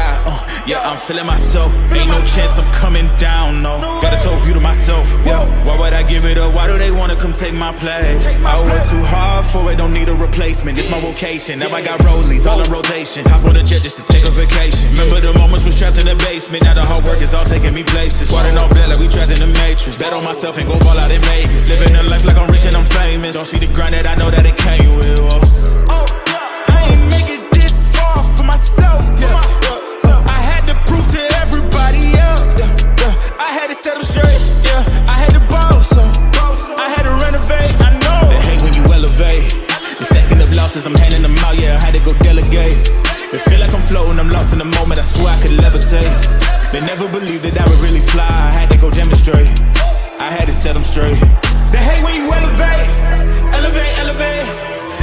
ride. Yeah, I'm feeling myself. Ain't no chance I'm coming down, no. Got this whole view to myself, yeah. Why would I give it up? Why do they wanna come take my place? I work too hard for it, don't need a replacement. It's my vocation. Now I got rollies all in rotation. Hop on a jet just to take a vacation. Remember the moments was trapped in the basement. Now the hard work is all taking me places. Water no bed like we trapped in the matrix. Bet on myself and go ball out in Vegas. Living a life like I'm rich and I'm famous. Don't see the grind that I know that it came with. I ain't make it this far for myself. I had to prove to everybody else. I had to set them straight. I had to boss. I had to renovate. I know they hate when you elevate. The second of losses, I'm handing them out. Yeah, I had to go delegate. It feel like I'm floating. I'm lost in the moment. I swear I could levitate. They never believed that I would really fly. I had to go demonstrate. I had to set them straight. They hate when you elevate. Elevate, elevate.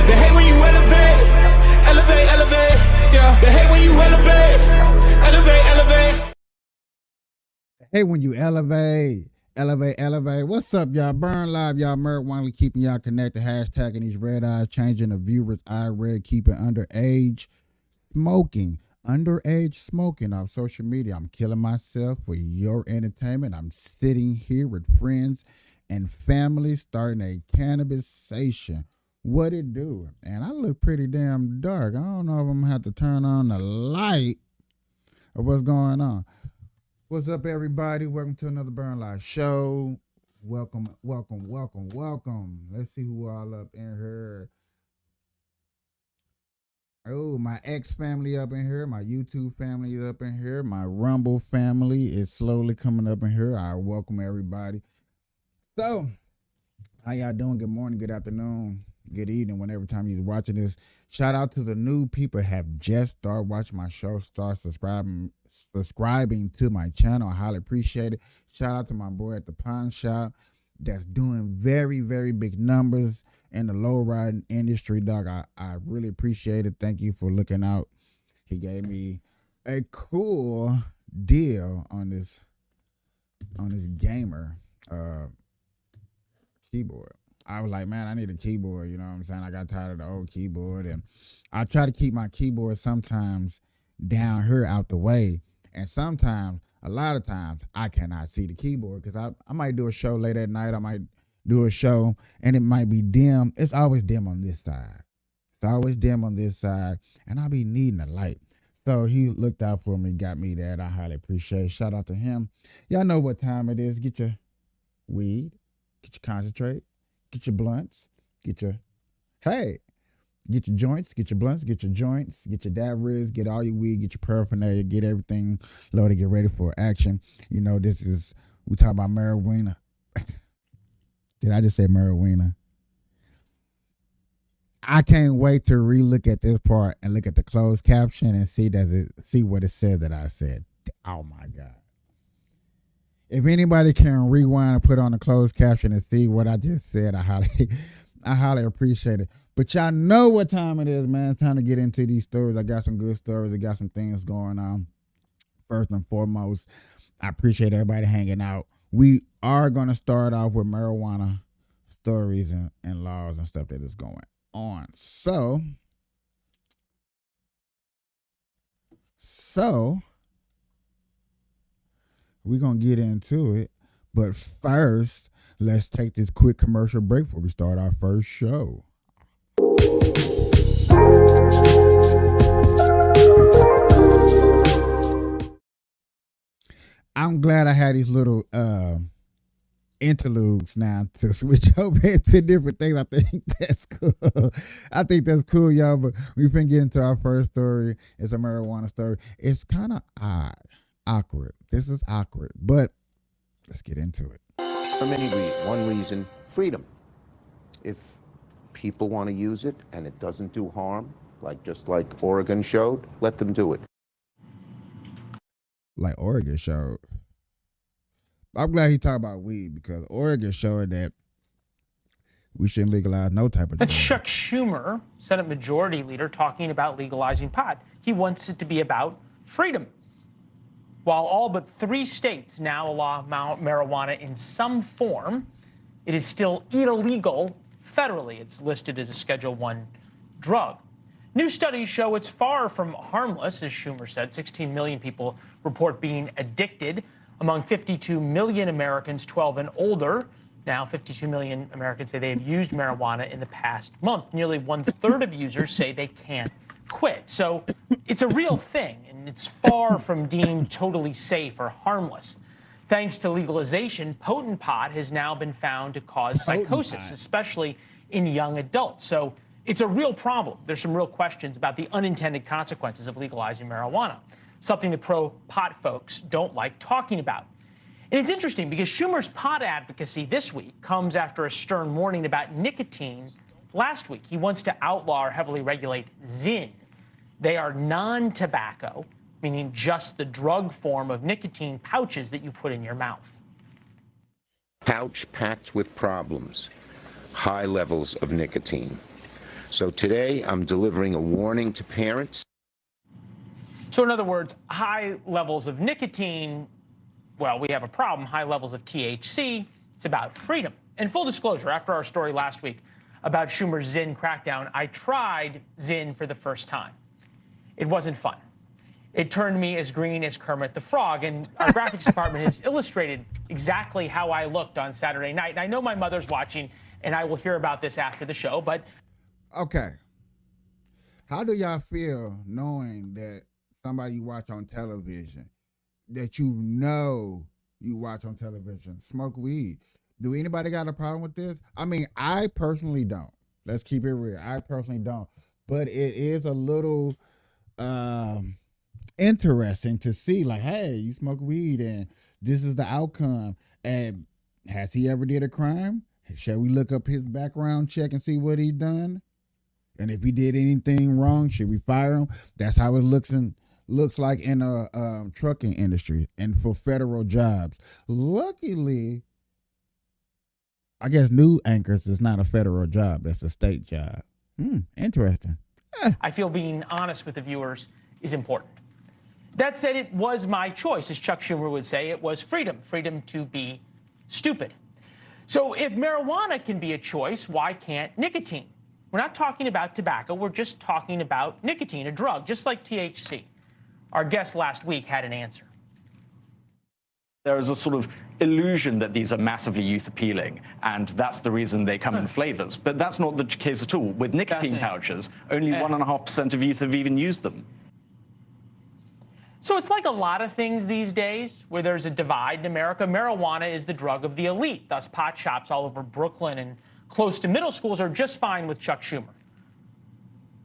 They hate when you elevate. Elevate, elevate. Yeah. They hate when you elevate. Elevate, elevate. Hey, when you elevate, elevate. What's up, y'all? Burn Live, y'all. Marijuana keeping y'all connected. Hashtagging these red eyes, changing the viewers' eye red, keeping underage smoking off social media. I'm killing myself for your entertainment. I'm sitting here with friends and family starting a cannabisation. What it do? And I look pretty damn dark. I don't know if I'm gonna have to turn on the light or what's going on. What's up, everybody? Welcome to another Burn Live show. Welcome. Let's see who all up in here. Oh, my X family up in here. My YouTube family is up in here. My Rumble family is slowly coming up in here. I welcome everybody. So, how y'all doing? Good morning, good afternoon, good evening, whenever time you're watching this. Shout out to the new people have just started watching my show, start subscribing to my channel. I highly appreciate it. Shout out to my boy at the pawn shop that's doing very, very big numbers in the low riding industry, dog. I really appreciate it. Thank you for looking out. He gave me a cool deal on this gamer keyboard. I was like, man, I need a keyboard. You know what I'm saying? I got tired of the old keyboard, and I try to keep my keyboard sometimes down here out the way, and sometimes, a lot of times, I cannot see the keyboard because I might do a show late at night. I might do a show and it might be dim. It's always dim on this side. And I'll be needing a light. So he looked out for me, got me that. I highly appreciate it. Shout out to him. Y'all know what time it is. Get your weed, get your concentrate, get your blunts, get your joints, get your blunts, get your joints, get your dab rigs, get all your weed, get your paraphernalia, get everything loaded, get ready for action. You know, we talk about marijuana. Did I just say marijuana? I can't wait to relook at this part and look at the closed caption and see what it says that I said. Oh my God. If anybody can rewind and put on the closed caption and see what I just said, I highly appreciate it. But y'all know what time it is, man. It's time to get into these stories. I got some good stories. I got some things going on. First and foremost, I appreciate everybody hanging out. We are going to start off with marijuana stories and laws and stuff that is going on. So we're going to get into it. But first, let's take this quick commercial break before we start our first show. I'm glad I had these little interludes now to switch over into different things. I think that's cool. Y'all. But we've been getting to our first story. It's a marijuana story. It's kind of awkward. This is awkward, but let's get into it. For many reasons. One reason, freedom. If people want to use it and it doesn't do harm, just like Oregon showed, let them do it. Like Oregon showed. I'm glad he talked about weed because Oregon showed that we shouldn't legalize no type of drug. That's Chuck Schumer, Senate Majority Leader, talking about legalizing pot. He wants it to be about freedom. While all but 3 states now allow marijuana in some form, it is still illegal federally. It's listed as a Schedule I drug. New studies show it's far from harmless, as Schumer said. 16 million people report being addicted among 52 million Americans 12 and older. Now, 52 million Americans say they have used marijuana in the past month. Nearly 1/3 of users say they can't quit. So it's a real thing, and it's far from deemed totally safe or harmless. Thanks to legalization, potent pot has now been found to cause psychosis, especially in young adults. So it's a real problem. There's some real questions about the unintended consequences of legalizing marijuana, something the pro-pot folks don't like talking about. And it's interesting because Schumer's pot advocacy this week comes after a stern warning about nicotine last week. He wants to outlaw or heavily regulate Zyn. They are non-tobacco, meaning just the drug form of nicotine pouches that you put in your mouth. Pouch packed with problems, high levels of nicotine. So today I'm delivering a warning to parents. So in other words, high levels of nicotine, well, we have a problem. High levels of THC, it's about freedom. And full disclosure, after our story last week about Schumer's Zyn crackdown, I tried Zyn for the first time. It wasn't fun. It turned me as green as Kermit the Frog, and our graphics department has illustrated exactly how I looked on Saturday night. And I know my mother's watching, and I will hear about this after the show, but... Okay. How do y'all feel knowing that somebody you watch on television, that you watch on television, smoke weed? Do anybody got a problem with this? I mean, I personally don't. Let's keep it real. I personally don't. But it is a little interesting to see, like, hey, you smoke weed and this is the outcome. And has he ever did a crime? Shall we look up his background check and see what he done? And if he did anything wrong, should we fire him? That's how it looks like in a trucking industry and for federal jobs. Luckily, I guess news anchors is not a federal job. That's a state job. Interesting. I feel being honest with the viewers is important. That said, it was my choice. As Chuck Schumer would say, it was freedom to be stupid. So if marijuana can be a choice, why can't nicotine? We're not talking about tobacco. We're just talking about nicotine, a drug, just like THC. Our guest last week had an answer. There is a sort of illusion that these are massively youth appealing, and that's the reason they come in flavors. But that's not the case at all. With nicotine pouches, only 1.5% of youth have even used them. So it's like a lot of things these days where there's a divide in America. Marijuana is the drug of the elite. Thus, pot shops all over Brooklyn and close to middle schools are just fine with Chuck Schumer.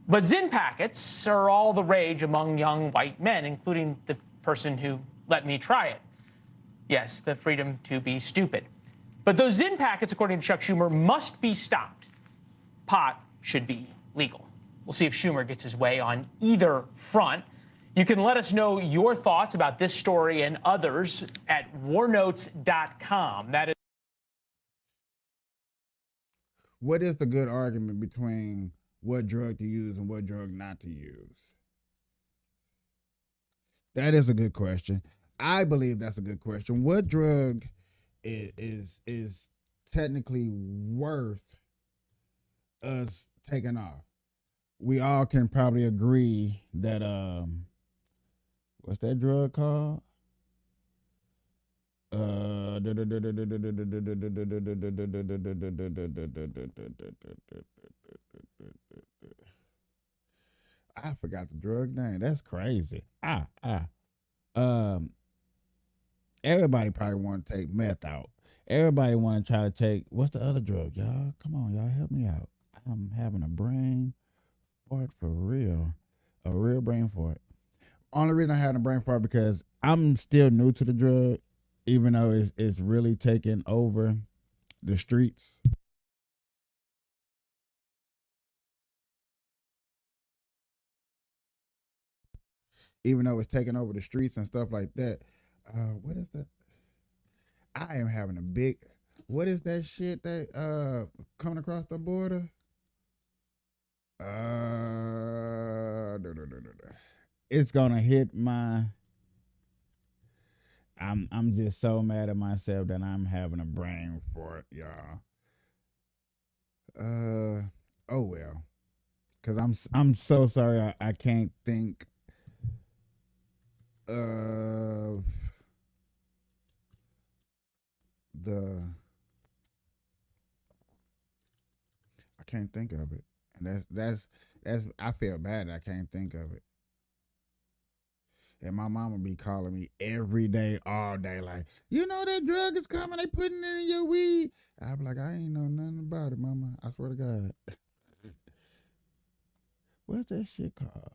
But Zyn packets are all the rage among young white men, including the person who let me try it. Yes, the freedom to be stupid. But those Zyn packets, according to Chuck Schumer, must be stopped. Pot should be legal. We'll see if Schumer gets his way on either front. You can let us know your thoughts about this story and others at warnotes.com. That is. What is the good argument between what drug to use and what drug not to use? That is a good question. I believe that's a good question. What drug is technically worth us taking off? We all can probably agree that what's that drug called? I forgot the drug name. That's crazy. Everybody probably want to take meth out. Everybody want to try to take, what's the other drug, y'all? Come on, y'all, help me out. I'm having a brain fart for real. A real brain fart. Only reason I had a brain fart because I'm still new to the drug, even though it's really taking over the streets. Even though it's taking over the streets and stuff like that. What is that? I am having a big, what is that shit that coming across the border? It's gonna hit my. I'm just so mad at myself that I'm having a brain fart, y'all. Oh well. Cause I'm so sorry I can't think of the I can't think of it. And that's I feel bad I can't think of it. And my mama be calling me every day, all day, like, you know that drug is coming, they putting it in your weed. I be like, I ain't know nothing about it, mama. I swear to God. What's that shit called?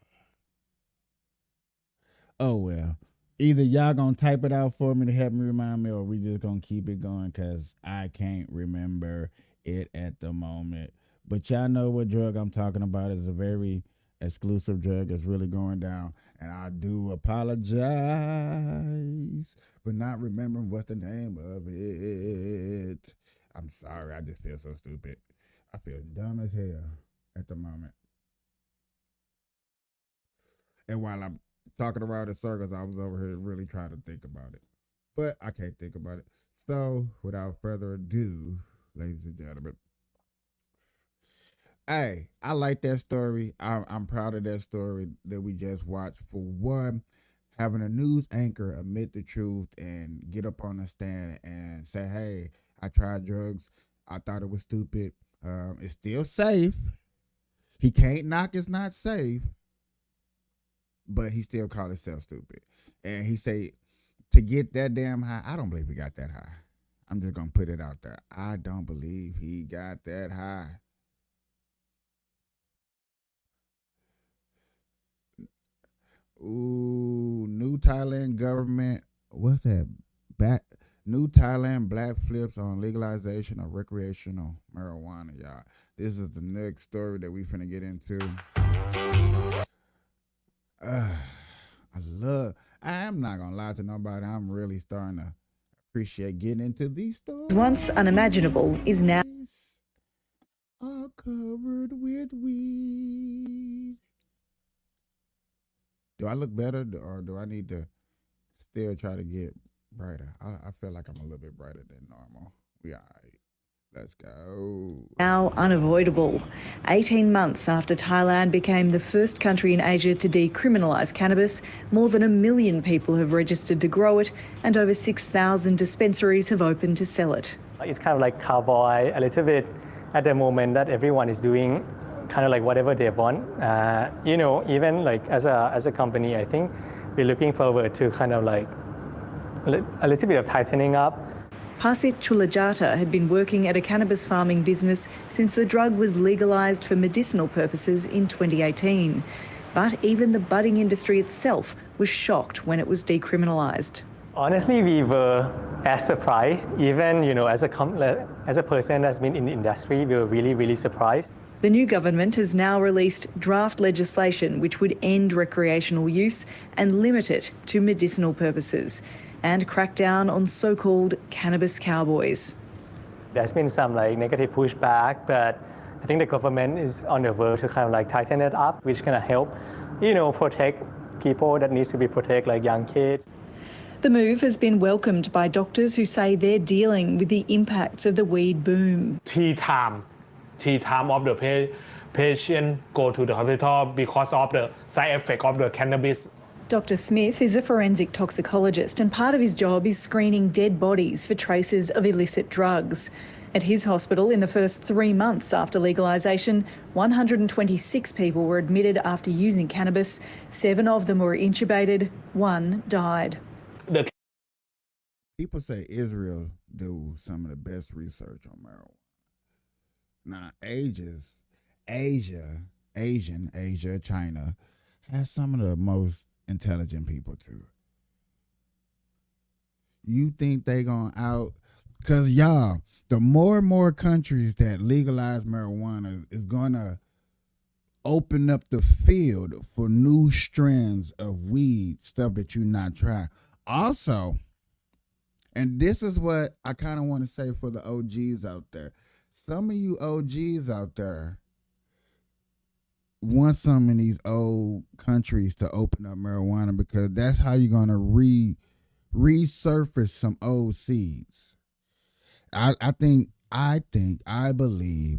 Oh well. Either y'all gonna type it out for me to help me remind me, or we just gonna keep it going because I can't remember it at the moment. But y'all know what drug I'm talking about. It's a very exclusive drug. It's really going down. And I do apologize for not remembering what the name of it. I'm sorry. I just feel so stupid. I feel dumb as hell at the moment. And while I'm talking around in circles, I was over here really trying to think about it. But I can't think about it. So, without further ado, ladies and gentlemen, hey, I like that story. I'm proud of that story that we just watched. For one, having a news anchor admit the truth and get up on the stand and say, hey, I tried drugs. I thought it was stupid. It's still safe. He can't knock it's not safe, but he still called himself stupid. And he say, to get that damn high, I don't believe he got that high. I'm just going to put it out there. I don't believe he got that high. Ooh, new Thailand government. What's that? New Thailand black flips on legalization of recreational marijuana, y'all. This is the next story that we finna get into. I am not gonna lie to nobody. I'm really starting to appreciate getting into these stories. Once unimaginable is now all covered with weed. Do I look better, or do I need to still try to get brighter? I feel like I'm a little bit brighter than normal. We all right. Let's go. now unavoidable. 18 months after Thailand became the first country in Asia to decriminalise cannabis, more than 1 million people have registered to grow it and over 6,000 dispensaries have opened to sell it. It's kind of like cowboy a little bit at the moment that everyone is doing kind of like whatever they want. Even like as a company, I think we're looking forward to kind of like a little bit of tightening up. Pasit Chulajata had been working at a cannabis farming business since the drug was legalised for medicinal purposes in 2018. But even the budding industry itself was shocked when it was decriminalised. Honestly, we were as surprised. Even, as a person that's been in the industry, we were really, really surprised. The new government has now released draft legislation which would end recreational use and limit it to medicinal purposes and crack down on so-called cannabis cowboys. There's been some negative pushback, but I think the government is on the verge to kind of tighten it up, which can help, protect people that needs to be protected, like young kids. The move has been welcomed by doctors who say they're dealing with the impacts of the weed boom. Tea time of the patient go to the hospital because of the side effect of the cannabis. Dr. Smith is a forensic toxicologist and part of his job is screening dead bodies for traces of illicit drugs. At his hospital, in the first 3 months after legalisation, 126 people were admitted after using cannabis. 7 of them were intubated, 1 died. People say Israel do some of the best research on marijuana. Now, Asia, China, has some of the most intelligent people too. You think they gonna out? Cause y'all, the more and more countries that legalize marijuana is gonna open up the field for new strands of weed, stuff that you not trying. Also, and this is what I kind of want to say for the OGs out there. Some of you OGs out there want some of these old countries to open up marijuana because that's how you're gonna resurface some old seeds. I believe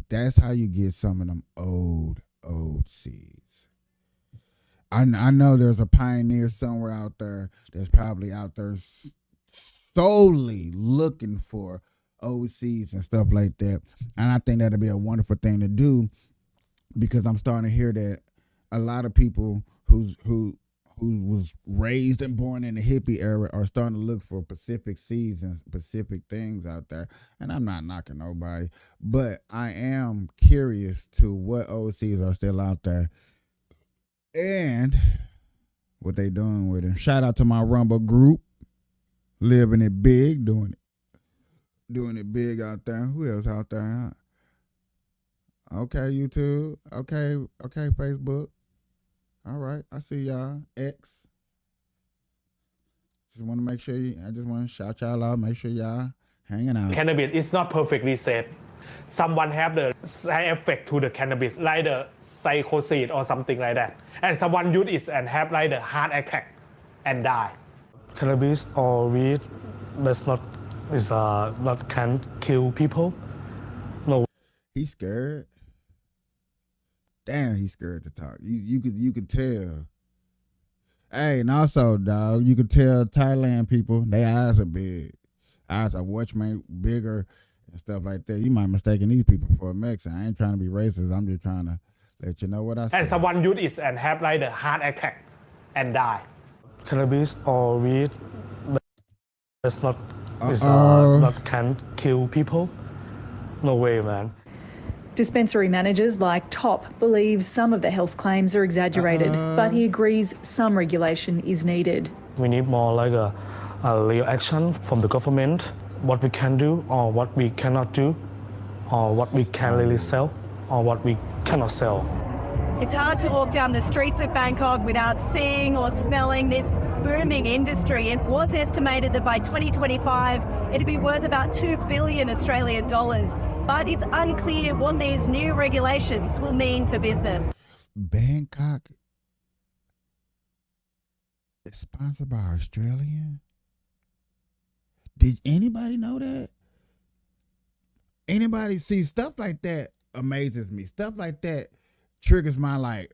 that's how you get some of them old old seeds. I know there's a pioneer somewhere out there that's probably out there solely looking for OCs and stuff like that. And I think that'd be a wonderful thing to do, because I'm starting to hear that a lot of people who was raised and born in the hippie era are starting to look for specific seeds and specific things out there. And I'm not knocking nobody, but I am curious to what OCs are still out there and what they doing with it. Shout out to my Rumble group, living it big, doing it big out there. Who else out there? Okay, YouTube. Okay, Facebook. All right, I see y'all. X. Just want to make sure I just want to shout y'all out. Make sure y'all hanging out. Cannabis is not perfectly safe. Someone have the side effect to the cannabis, like the psychosis or something like that, and someone use it and have like the heart attack and die. Cannabis or weed not can kill people. No. He's scared. Damn, he's scared to talk. You could tell. Hey, and also, dog, you could tell Thailand people, their eyes are big. Eyes are watchman bigger and stuff like that. You might mistaken these people for a Mexican. I ain't trying to be racist. I'm just trying to let you know what I said. And someone use it and have like the heart attack and die. Cannabis or weed not can kill people. No way, man. Dispensary managers like Top believe some of the health claims are exaggerated, but he agrees some regulation is needed. We need more like a real action from the government, what we can do or what we cannot do, or what we can really sell or what we cannot sell. It's hard to walk down the streets of Bangkok without seeing or smelling this booming industry. It was estimated that by 2025, it'd be worth about 2 billion Australian dollars. But it's unclear what these new regulations will mean for business. Bangkok is sponsored by Australian? Did anybody know that? Anybody see stuff like that amazes me. Stuff like that triggers my like,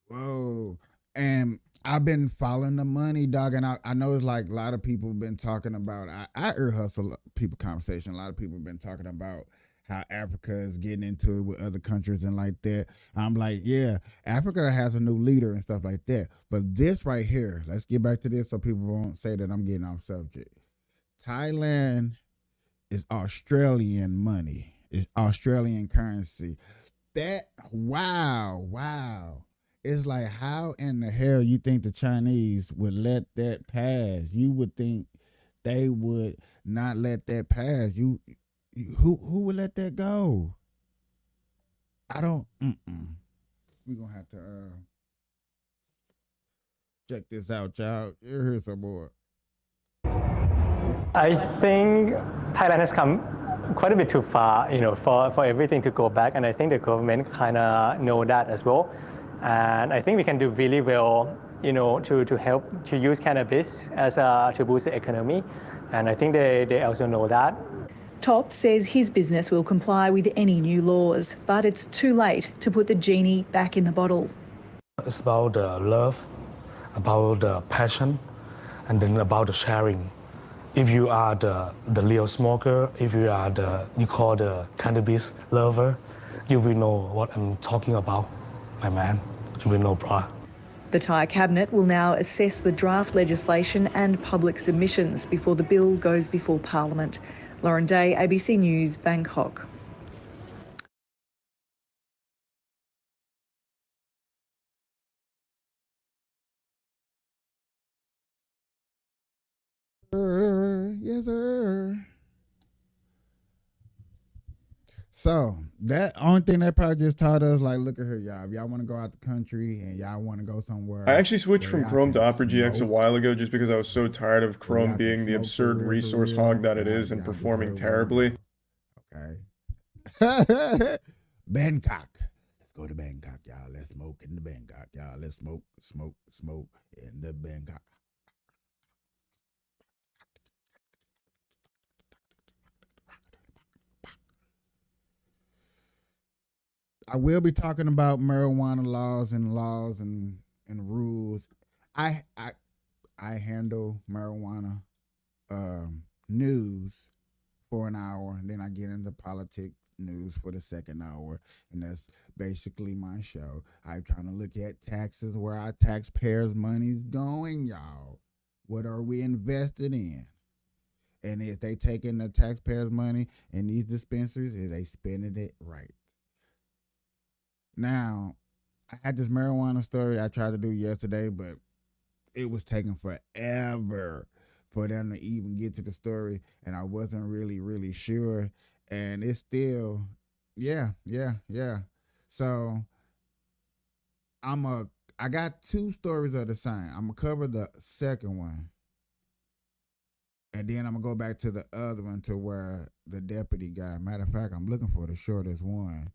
whoa. And I've been following the money, dog, and I know it's like a lot of people have been talking about, I ear hustle people conversation. A lot of people have been talking about how Africa is getting into it with other countries and like that. I'm like, yeah, Africa has a new leader and stuff like that. But this right here, let's get back to this so people won't say that I'm getting off subject. Thailand is Australian money. It's Australian currency. That, wow. It's like, how in the hell you think the Chinese would let that pass? You would think they would not let that pass. Who would let that go? I don't. We're gonna have to check this out, y'all. Here's some more. I think Thailand has come quite a bit too far, for everything to go back, and I think the government kind of know that as well. And I think we can do really well, to help to use cannabis as to boost the economy. And I think they also know that. Top says his business will comply with any new laws, but it's too late to put the genie back in the bottle. It's about the love, about the passion, and then about the sharing. If you are the real smoker, if you are you call the cannabis lover, you will know what I'm talking about, my man. You will know, brah. The Thai cabinet will now assess the draft legislation and public submissions before the bill goes before Parliament. Lauren Day, ABC News, Bangkok. Yes, sir. So that only thing that probably just taught us, like, look at here, y'all. If y'all want to go out the country and y'all want to go somewhere, I actually switched from y'all Chrome to can Opera GX a smoke. while ago just because I was so tired of Chrome y'all being can the smoke absurd for resource real. hog that it Y'all- is and y'all performing deserve terribly. Okay. Bangkok. Let's go to Bangkok, y'all. Let's smoke in the Bangkok, y'all. Let's smoke in the Bangkok. I will be talking about marijuana laws and rules. I handle marijuana news for an hour, and then I get into politics news for the second hour, and that's basically my show. I kind of look at taxes, where our taxpayers' money's going, y'all. What are we invested in? And if they taking the taxpayers' money in these dispensaries, is they spending it right? Now, I had this marijuana story I tried to do yesterday, but it was taking forever for them to even get to the story, and I wasn't really sure. And it's still, yeah. So I got two stories of the same. I'm gonna cover the second one, and then I'm gonna go back to the other one to where the deputy guy. Matter of fact, I'm looking for the shortest one.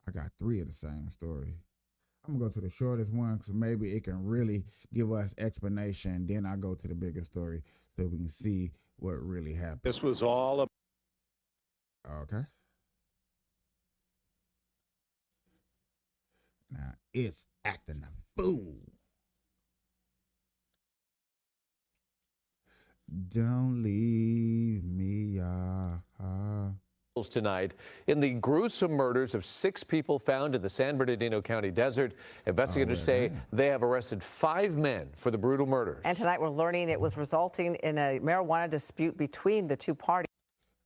I got three of the same story. I'm gonna go to the shortest one so maybe it can really give us explanation. Then I go to the bigger story so we can see what really happened. This was all okay. Now it's acting a fool. Don't leave me, Tonight in the gruesome murders of 6 people found in the San Bernardino County desert. Investigators say they have arrested 5 men for the brutal murders. And tonight we're learning it was resulting in a marijuana dispute between the two parties.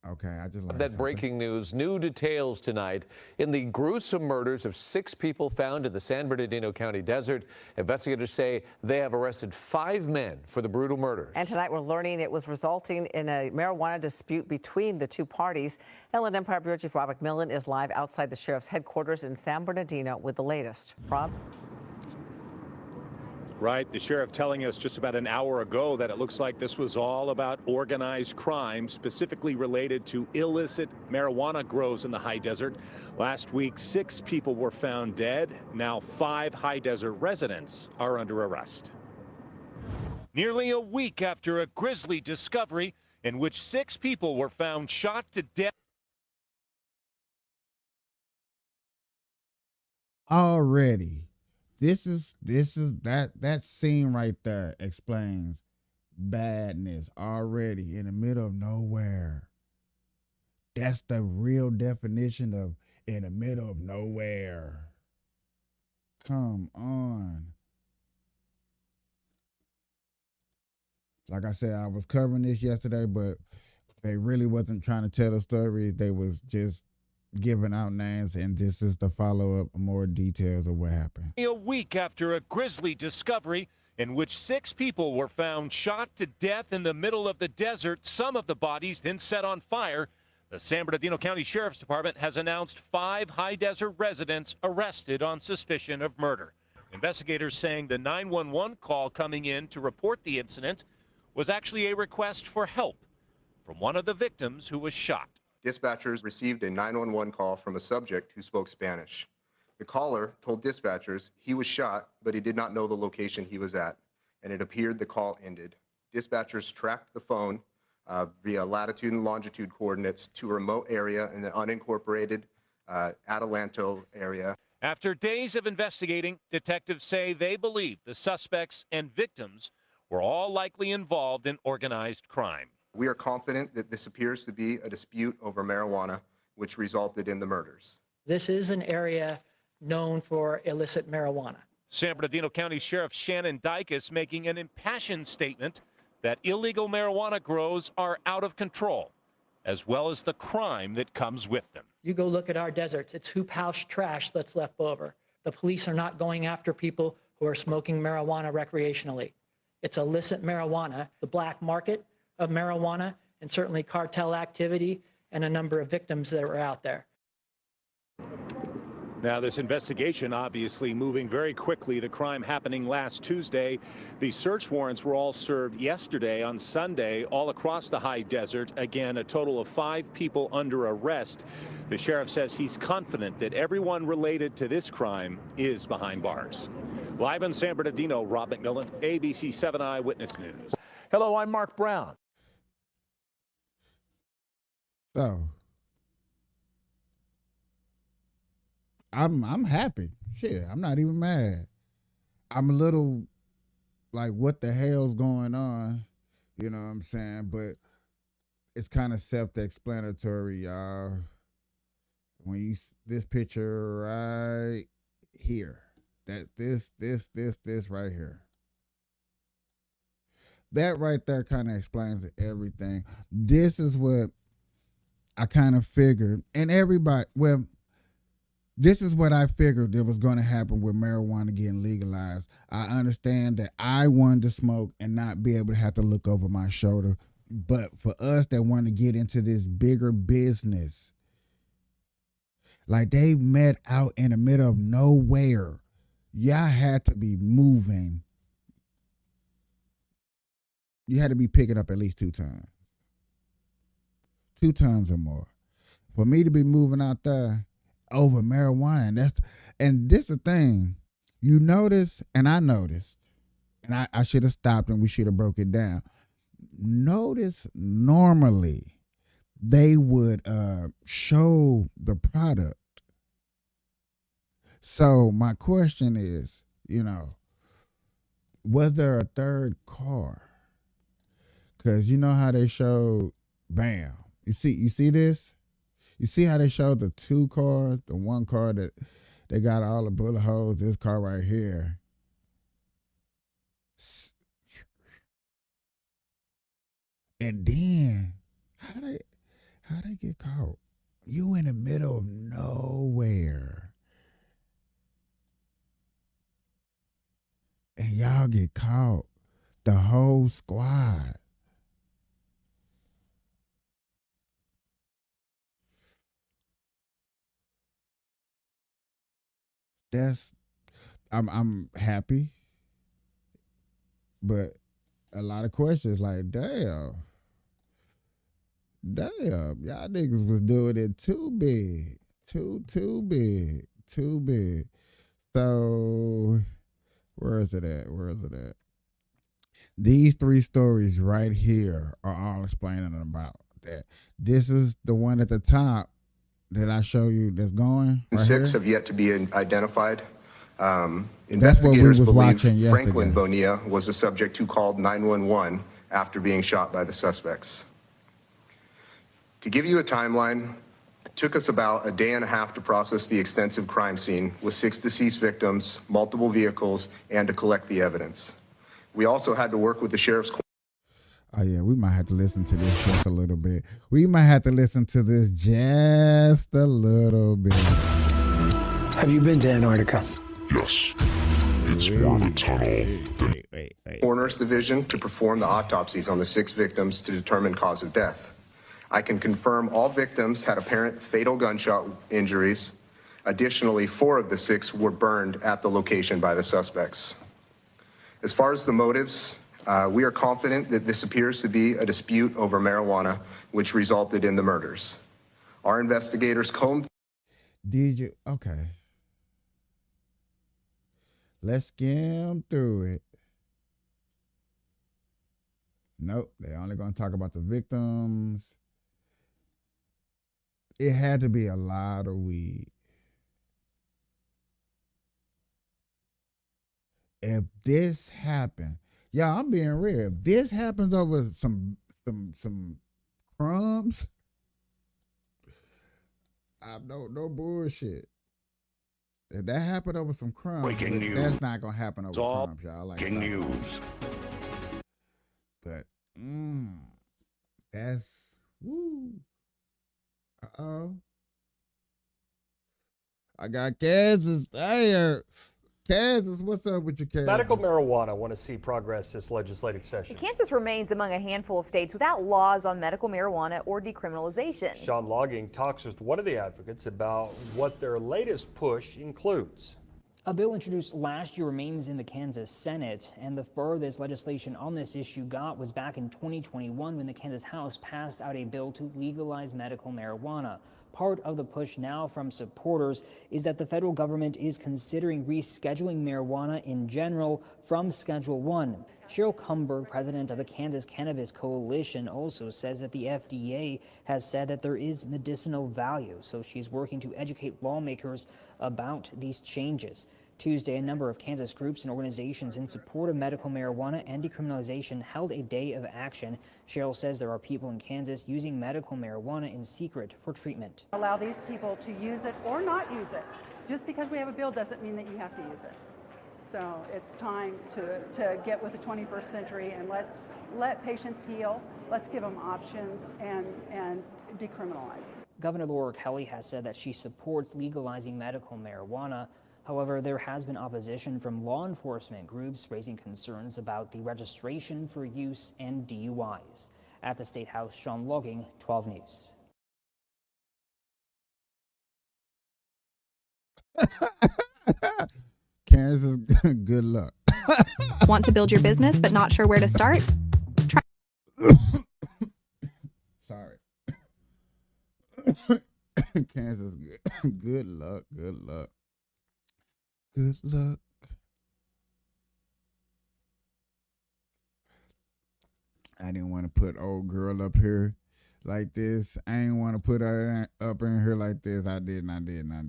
Okay, I just learned that breaking news. New details tonight in the gruesome murders of 6 people found in the San Bernardino County desert. Investigators say they have arrested 5 men for the brutal murders. And tonight we're learning it was resulting in a marijuana dispute between the two parties. Inland Empire Bureau Chief Rob McMillan is live outside the sheriff's headquarters in San Bernardino with the latest. Rob? right. The sheriff telling us just about an hour ago that it looks like this was all about organized crime, specifically related to illicit marijuana grows in the high desert. Last week, 6 people were found dead. Now 5 high desert residents are under arrest. Nearly a week after a grisly discovery in which 6 people were found shot to death. Already, that scene right there explains badness already in the middle of nowhere. That's the real definition of in the middle of nowhere. Come on. Like I said, I was covering this yesterday, but they really wasn't trying to tell the story. They was just giving out names, and this is the follow-up, more details of what happened. A week after a grisly discovery in which 6 people were found shot to death in the middle of the desert, some of the bodies then set on fire, the San Bernardino County Sheriff's Department has announced 5 high desert residents arrested on suspicion of murder. Investigators saying the 911 call coming in to report the incident was actually a request for help from one of the victims who was shot. Dispatchers received a 911 call from a subject who spoke Spanish. The caller told dispatchers he was shot, but he did not know the location he was at, and it appeared the call ended. Dispatchers tracked the phone via latitude and longitude coordinates to a remote area in the unincorporated Adelanto area. After days of investigating, detectives say they believe the suspects and victims were all likely involved in organized crime. We are confident that this appears to be a dispute over marijuana, which resulted in the murders. This is an area known for illicit marijuana. San Bernardino County Sheriff Shannon Dykes making an impassioned statement that illegal marijuana grows are out of control, as well as the crime that comes with them. You go look at our deserts, it's hoop house trash that's left over. The police are not going after people who are smoking marijuana recreationally. It's illicit marijuana, the black market of marijuana, and certainly cartel activity and a number of victims that were out there. Now, this investigation obviously moving very quickly. The crime happening last Tuesday. The search warrants were all served yesterday on Sunday all across the high desert. Again, a total of 5 people under arrest. The sheriff says he's confident that everyone related to this crime is behind bars. Live in San Bernardino, Rob McMillan, ABC 7 Eyewitness News. Hello, I'm Mark Brown. So, I'm happy. Shit, I'm not even mad. I'm a little like, what the hell's going on? You know what I'm saying? But it's kind of self-explanatory, y'all. When you this picture right here, that this right here, that right there kind of explains everything. This is what I kind of figured, and everybody, well, this is what I figured that was going to happen with marijuana getting legalized. I understand that I wanted to smoke and not be able to have to look over my shoulder. But for us that want to get into this bigger business, like they met out in the middle of nowhere. Y'all had to be moving. You had to be picking up at least 2 tons. 2 tons or more. For me to be moving out there over marijuana, and this is the thing. You notice, and I noticed, and I should have stopped and we should have broke it down. Notice normally they would show the product. So my question is, was there a third car? Because you know how they showed, bam. You see this? You see how they showed the 2 cars? The 1 car that they got all the bullet holes, this car right here. And then how they get caught? You in the middle of nowhere. And y'all get caught. The whole squad. I'm happy. But a lot of questions like, damn, y'all niggas was doing it too big. Too big. So where is it at? These 3 stories right here are all explaining about that. This is the one at the top that I show you that's going. Right 6 here. have yet to be identified. That's what we was Investigators watching believe yesterday. Franklin Bonilla was the subject who called 911 after being shot by the suspects. To give you a timeline, it took us about a day and a half to process the extensive crime scene with 6 deceased victims, multiple vehicles, and to collect the evidence. We also had to work with the sheriff's. Oh yeah, we might have to listen to this just a little bit. Have you been to Antarctica? Yes. It's more of a tunnel than... Coroner's Division to perform the autopsies on the 6 victims to determine cause of death. I can confirm all victims had apparent fatal gunshot injuries. Additionally, 4 of the 6 were burned at the location by the suspects. As far as the motives, we are confident that this appears to be a dispute over marijuana, which resulted in the murders. Our investigators combed. Okay. Let's skim through it. Nope, they're only going to talk about the victims. It had to be a lot of weed. If this happened, y'all, I'm being real. If this happens over some crumbs, no bullshit. If that happened over some crumbs, Breaking news. That's not gonna happen over All crumbs, y'all. Like breaking news. But that's woo. Uh-oh. I got Kansas. Hey, Kansas, what's up with your Kansas? Medical marijuana want to see progress this legislative session. Kansas remains among a handful of states without laws on medical marijuana or decriminalization. Sean Logging talks with one of the advocates about what their latest push includes. A bill introduced last year remains in the Kansas Senate, and the furthest legislation on this issue got was back in 2021 when the Kansas House passed out a bill to legalize medical marijuana. Part of the push now from supporters is that the federal government is considering rescheduling marijuana in general from Schedule 1. Cheryl Kumberg, president of the Kansas Cannabis Coalition, also says that the FDA has said that there is medicinal value, so she's working to educate lawmakers about these changes. Tuesday, a number of Kansas groups and organizations in support of medical marijuana and decriminalization held a day of action. Cheryl says there are people in Kansas using medical marijuana in secret for treatment. Allow these people to use it or not use it. Just because we have a bill doesn't mean that you have to use it. So it's time to get with the 21st century and let's let patients heal. Let's give them options and decriminalize. Governor Laura Kelly has said that she supports legalizing medical marijuana. However, there has been opposition from law enforcement groups raising concerns about the registration for use and DUIs. At the State House, Sean Logging, 12 News. Kansas, good luck. Want to build your business but not sure where to start? Try. Sorry. Kansas, good luck. Good luck. Good luck. I didn't want to put old girl up here like this. I didn't want to put her up in here like this. I did.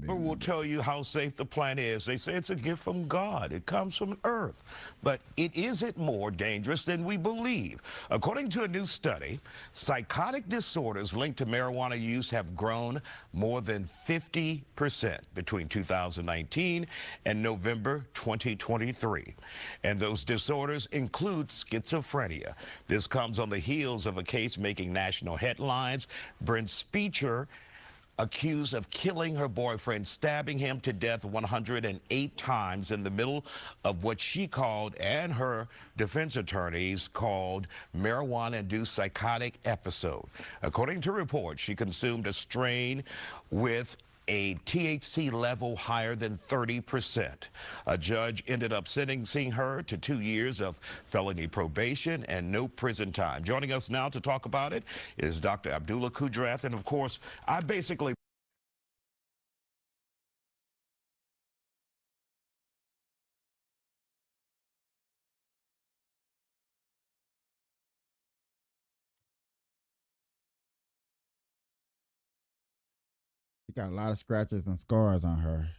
Will tell you how safe the plant is. They say it's a gift from God. It comes from Earth. But it isn't more dangerous than we believe. According to a new study, psychotic disorders linked to marijuana use have grown more than 50% between 2019 and November 2023. And those disorders include schizophrenia. This comes on the heels of a case making national headlines. Brent Speecher, accused of killing her boyfriend, stabbing him to death 108 times in the middle of what she called, and her defense attorneys called, marijuana-induced psychotic episode. According to reports, she consumed a strain with a THC level higher than 30%. A judge ended up sentencing her to 2 years of felony probation and no prison time. Joining us now to talk about it is Dr. Abdullah Kudrath. And of course, I basically She got a lot of scratches and scars on her.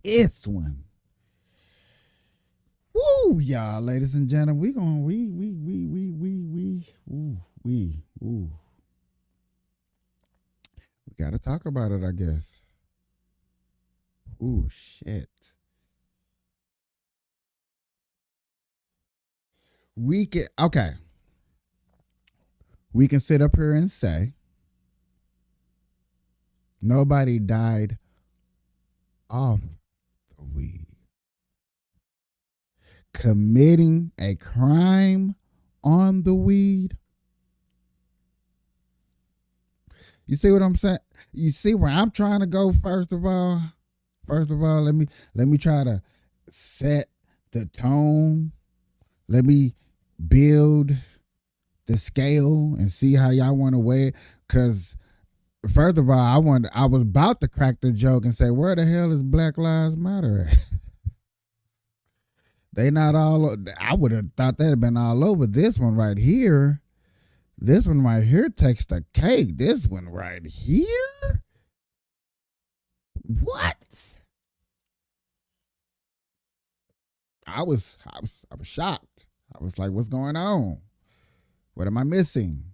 This one. Woo, y'all, ladies and gentlemen, we gotta talk about it, I guess. Ooh, shit. We can sit up here and say nobody died off the weed. Committing a crime on the weed. You see what I'm saying? You see where I'm trying to go. First of all, let me try to set the tone. Let me build the scale and see how y'all want to weigh it. Because first of all, I was about to crack the joke and say, where the hell is Black Lives Matter at? They not all. I would have thought they'd have been all over. This one right here takes the cake. This one right here? What? I was shocked. I was like, what's going on? What am I missing?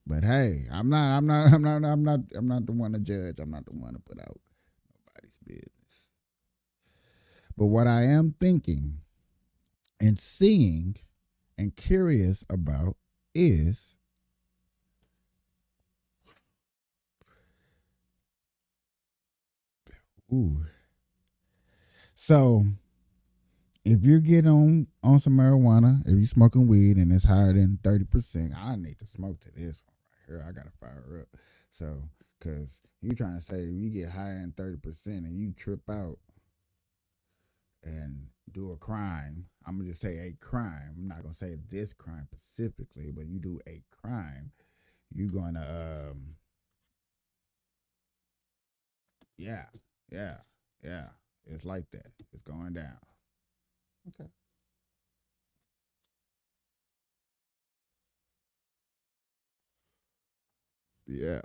But hey, I'm not the one to judge. I'm not the one to put out nobody's business. But what I am thinking and seeing and curious about is so if you get on some marijuana, if you're smoking weed and it's higher than 30%, I need to smoke to this one right here. I gotta fire up. So, cause you trying to say if you get higher than 30% and you trip out and do a crime, I'm gonna just say a crime. I'm not gonna say this crime specifically, but you do a crime, you're gonna yeah, yeah, yeah. It's like that. It's going down. Okay. Yeah.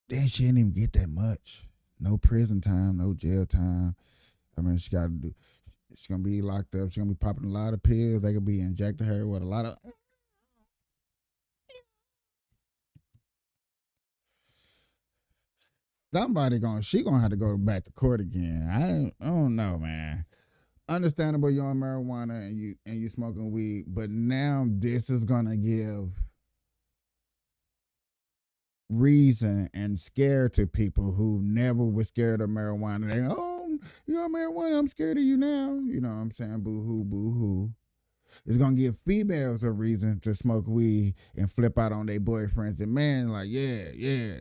Then she didn't even get that much. No prison time, no jail time. I mean, she got to do. She's gonna be locked up. She's gonna be popping a lot of pills. They could be injecting her with a lot of. She gonna have to go back to court again. I don't know, man. Understandable, you're on marijuana and you smoking weed, but now this is gonna give reason and scare to people who never were scared of marijuana. They you're on marijuana, I'm scared of you now. You know what I'm saying? Boo hoo, boo hoo. It's gonna give females a reason to smoke weed and flip out on their boyfriends and men like, yeah,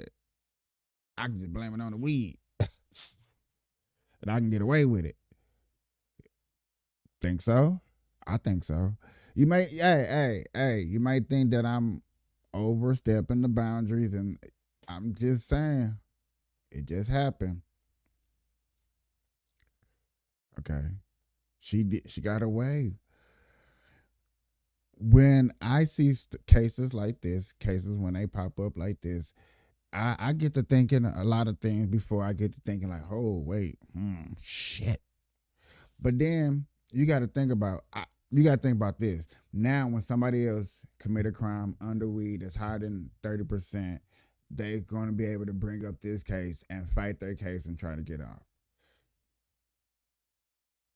I can just blame it on the weed. And I can get away with it. Think so? I think so. You may you might think that I'm overstepping the boundaries, and I'm just saying it just happened. Okay. She got away. When I see cases like this, cases when they pop up like this, I get to thinking a lot of things before I get to thinking like, oh wait, shit. But then you got to think about this. Now, when somebody else commit a crime under weed that's higher than 30%, they're going to be able to bring up this case and fight their case and try to get off.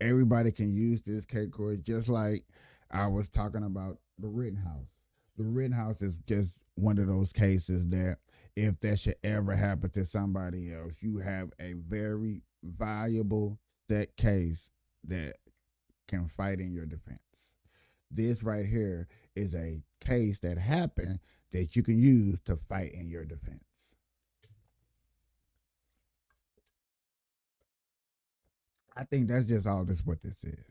Everybody can use this category, just like I was talking about the Rittenhouse. The Rittenhouse is just one of those cases that if that should ever happen to somebody else, you have a very valuable set case that can fight in your defense. This right here is a case that happened that you can use to fight in your defense. I think that's just all this what this is.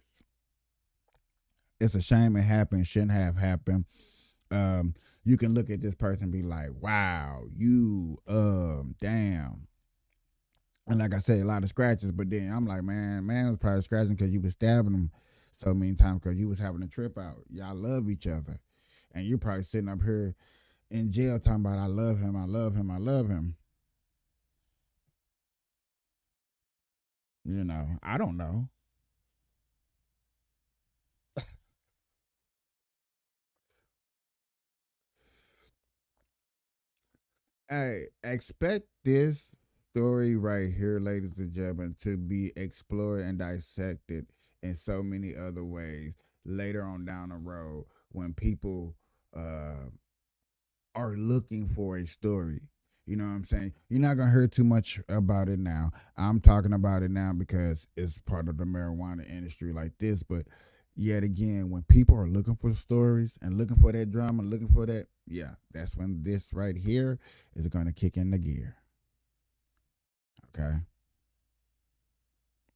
It's a shame it happened, shouldn't have happened. You can look at this person and be like, wow, you damn. And like I said, a lot of scratches, but then I'm like, man was probably scratching because you was stabbing him so many times because you was having a trip out. Y'all love each other. And you're probably sitting up here in jail talking about I love him, I love him, I love him. You know, I don't know. Hey, expect this story right here, ladies and gentlemen, to be explored and dissected in so many other ways later on down the road when people are looking for a story. You know what I'm saying? You're not gonna hear too much about it now. I'm talking about it now because it's part of the marijuana industry like this. But yet again, when people are looking for stories and looking for that drama, looking for that, yeah, that's when this right here is gonna kick in the gear. Okay.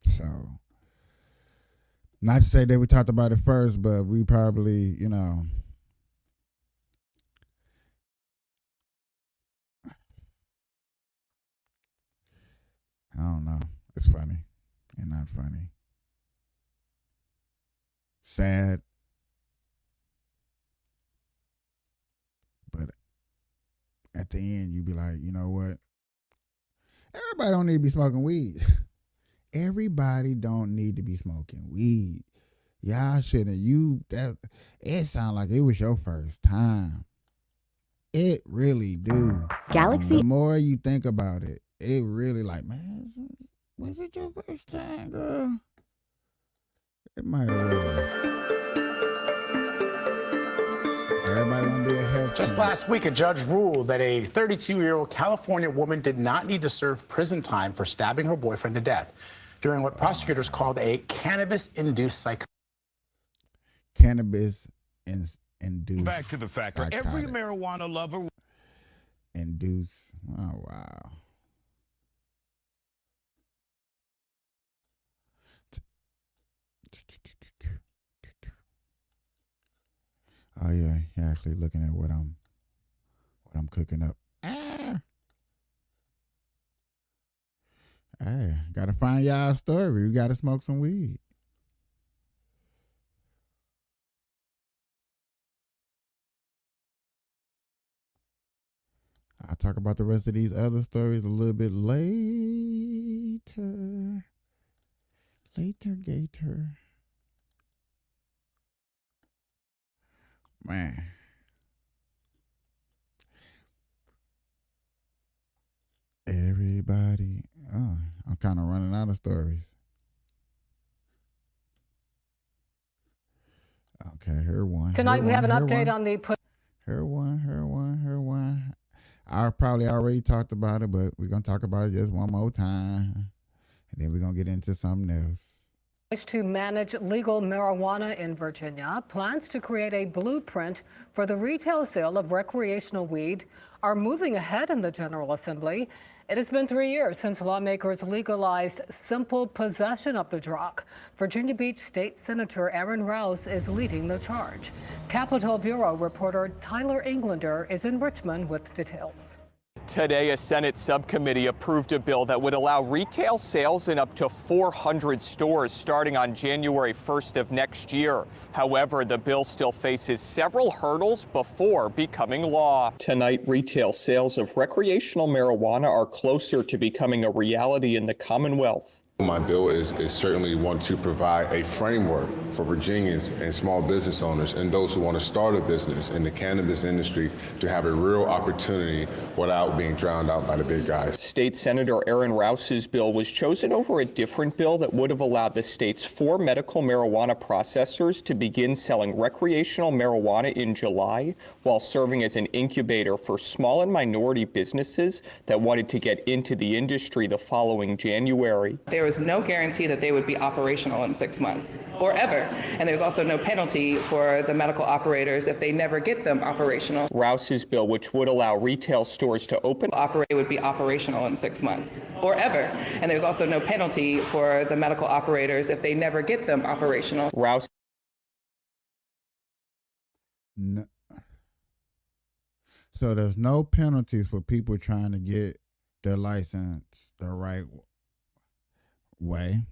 So, not to say that we talked about it first, but we probably, you know. I don't know. It's funny and not funny. Sad. But at the end, you be like, you know what? Everybody don't need to be smoking weed. Everybody don't need to be smoking weed. Y'all shouldn't. It sound like it was your first time. It really do. Galaxy. The more you think about it, it really like, man, was it your first time, girl? It might have was. Everybody want to be a health. Just last week, a judge ruled that a 32-year-old California woman did not need to serve prison time for stabbing her boyfriend to death during what prosecutors called a cannabis-induced psychosis. Cannabis-induced. Back to the factor. Every marijuana lover. induce. Oh wow. Oh yeah, you're actually looking at what I'm cooking up. Hey, gotta find y'all a story. We gotta smoke some weed. I'll talk about the rest of these other stories a little bit later. Gator. Man. Everybody. Oh, I'm kind of running out of stories. Okay, here one. Tonight we have an update on the. Here one. I probably already talked about it, but we're going to talk about it just one more time. And then we're going to get into something else. To manage legal marijuana in Virginia plans to create a blueprint for the retail sale of recreational weed are moving ahead in the General Assembly. It has been 3 years since lawmakers legalized simple possession of the drug. Virginia Beach State Senator Aaron Rouse is leading the charge. Capitol Bureau reporter Tyler Englander is in Richmond with details. Today, a Senate subcommittee approved a bill that would allow retail sales in up to 400 stores starting on January 1st of next year. However, the bill still faces several hurdles before becoming law. Tonight, retail sales of recreational marijuana are closer to becoming a reality in the Commonwealth. My bill is certainly want to provide a framework for Virginians and small business owners and those who want to start a business in the cannabis industry to have a real opportunity without being drowned out by the big guys. State Senator Aaron Rouse's bill was chosen over a different bill that would have allowed the state's 4 medical marijuana processors to begin selling recreational marijuana in July, while serving as an incubator for small and minority businesses that wanted to get into the industry the following January. There was no guarantee that they would be operational in 6 months or ever. And there's also no penalty for the medical operators if they never get them operational. Rouse's bill, which would allow retail stores to open, would be operational in 6 months or ever. And there's also no penalty for the medical operators if they never get them operational. Rouse. No. So there's no penalties for people trying to get their license the right way.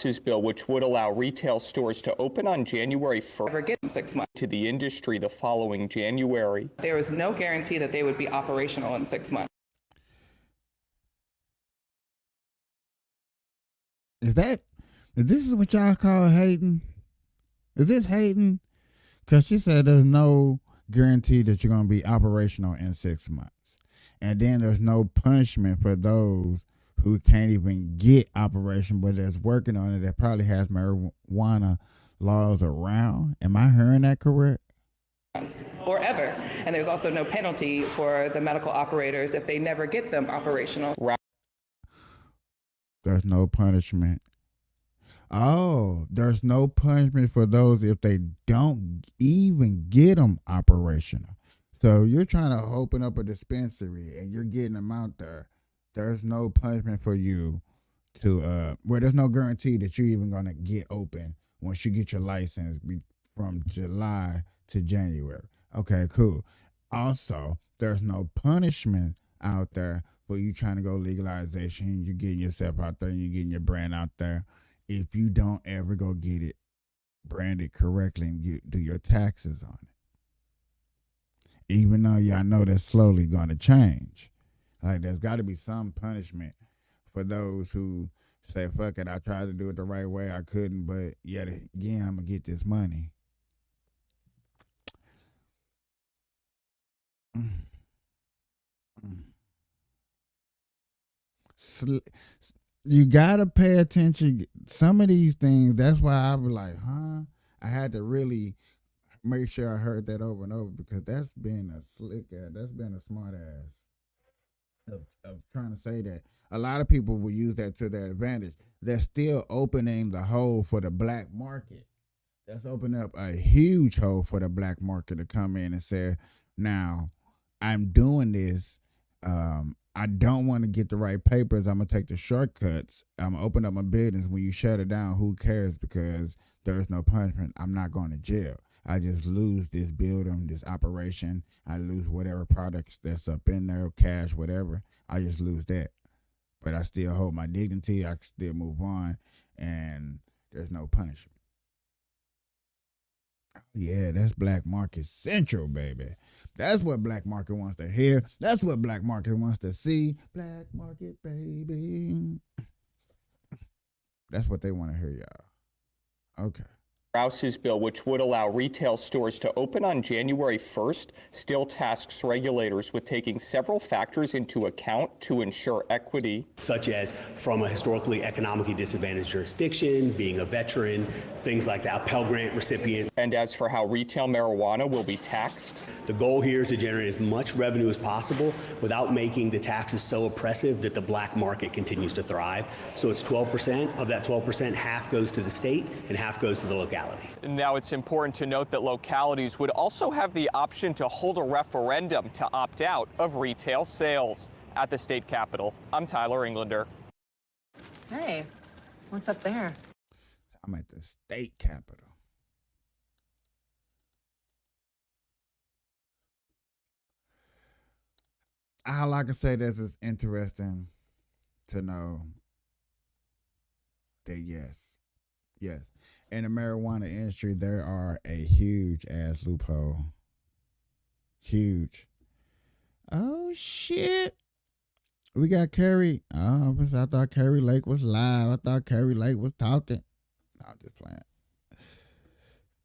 His bill, which would allow retail stores to open on January 1st, get in 6 months to the industry the following January. There was no guarantee that they would be operational in 6 months. This is what y'all call hating? Is this hating? Because she said there's no guarantee that you're going to be operational in 6 months. And then there's no punishment for those who can't even get operation, but that's working on it, that probably has marijuana laws around. Am I hearing that correct? Or ever. And there's also no penalty for the medical operators if they never get them operational. There's no punishment. Oh, there's no punishment for those if they don't even get them operational. So you're trying to open up a dispensary and you're getting them out there. There's no punishment for you to, there's no guarantee that you're even going to get open once you get your license from July to January. Okay, cool. Also, there's no punishment out there for you trying to go legalization. You're getting yourself out there and you're getting your brand out there. If you don't ever go get it branded correctly and you do your taxes on it. Even though y'all know that's slowly going to change. Like, there's got to be some punishment for those who say, fuck it, I tried to do it the right way, I couldn't, but yet again, I'm going to get this money. You got to pay attention. Some of these things, that's why I was like, I had to really make sure I heard that over and over, because that's been a slick ass, that's been a smart ass. Of trying to say that a lot of people will use that to their advantage. They're still opening the hole for the black market. That's opening up a huge hole for the black market to come in and say, now I'm doing this. I don't want to get the right papers. I'm gonna take the shortcuts. I'm gonna open up my business. When you shut it down, who cares? Because there's no punishment. I'm not going to jail. I just lose this building, this operation. I lose whatever products that's up in there, cash, whatever. I just lose that. But I still hold my dignity. I can still move on, and there's no punishment. Yeah, that's Black Market Central, baby. That's what Black Market wants to hear. That's what Black Market wants to see. Black Market, baby. That's what they want to hear, y'all. Okay. Rouse's bill, which would allow retail stores to open on January 1st, still tasks regulators with taking several factors into account to ensure equity. Such as from a historically economically disadvantaged jurisdiction, being a veteran, things like that, Pell Grant recipient. And as for how retail marijuana will be taxed? The goal here is to generate as much revenue as possible without making the taxes so oppressive that the black market continues to thrive. So it's 12%. Of that 12%, half goes to the state and half goes to the locality. Now, it's important to note that localities would also have the option to hold a referendum to opt out of retail sales. At the state capitol, I'm Tyler Englander. Hey, what's up there? I'm at the state capitol. All I can say this is interesting to know that yes, in the marijuana industry, there are a huge ass loophole. Huge. Oh shit. We got Carrie. Oh, I thought Carrie Lake was live. I thought Carrie Lake was talking. No, I'm just playing.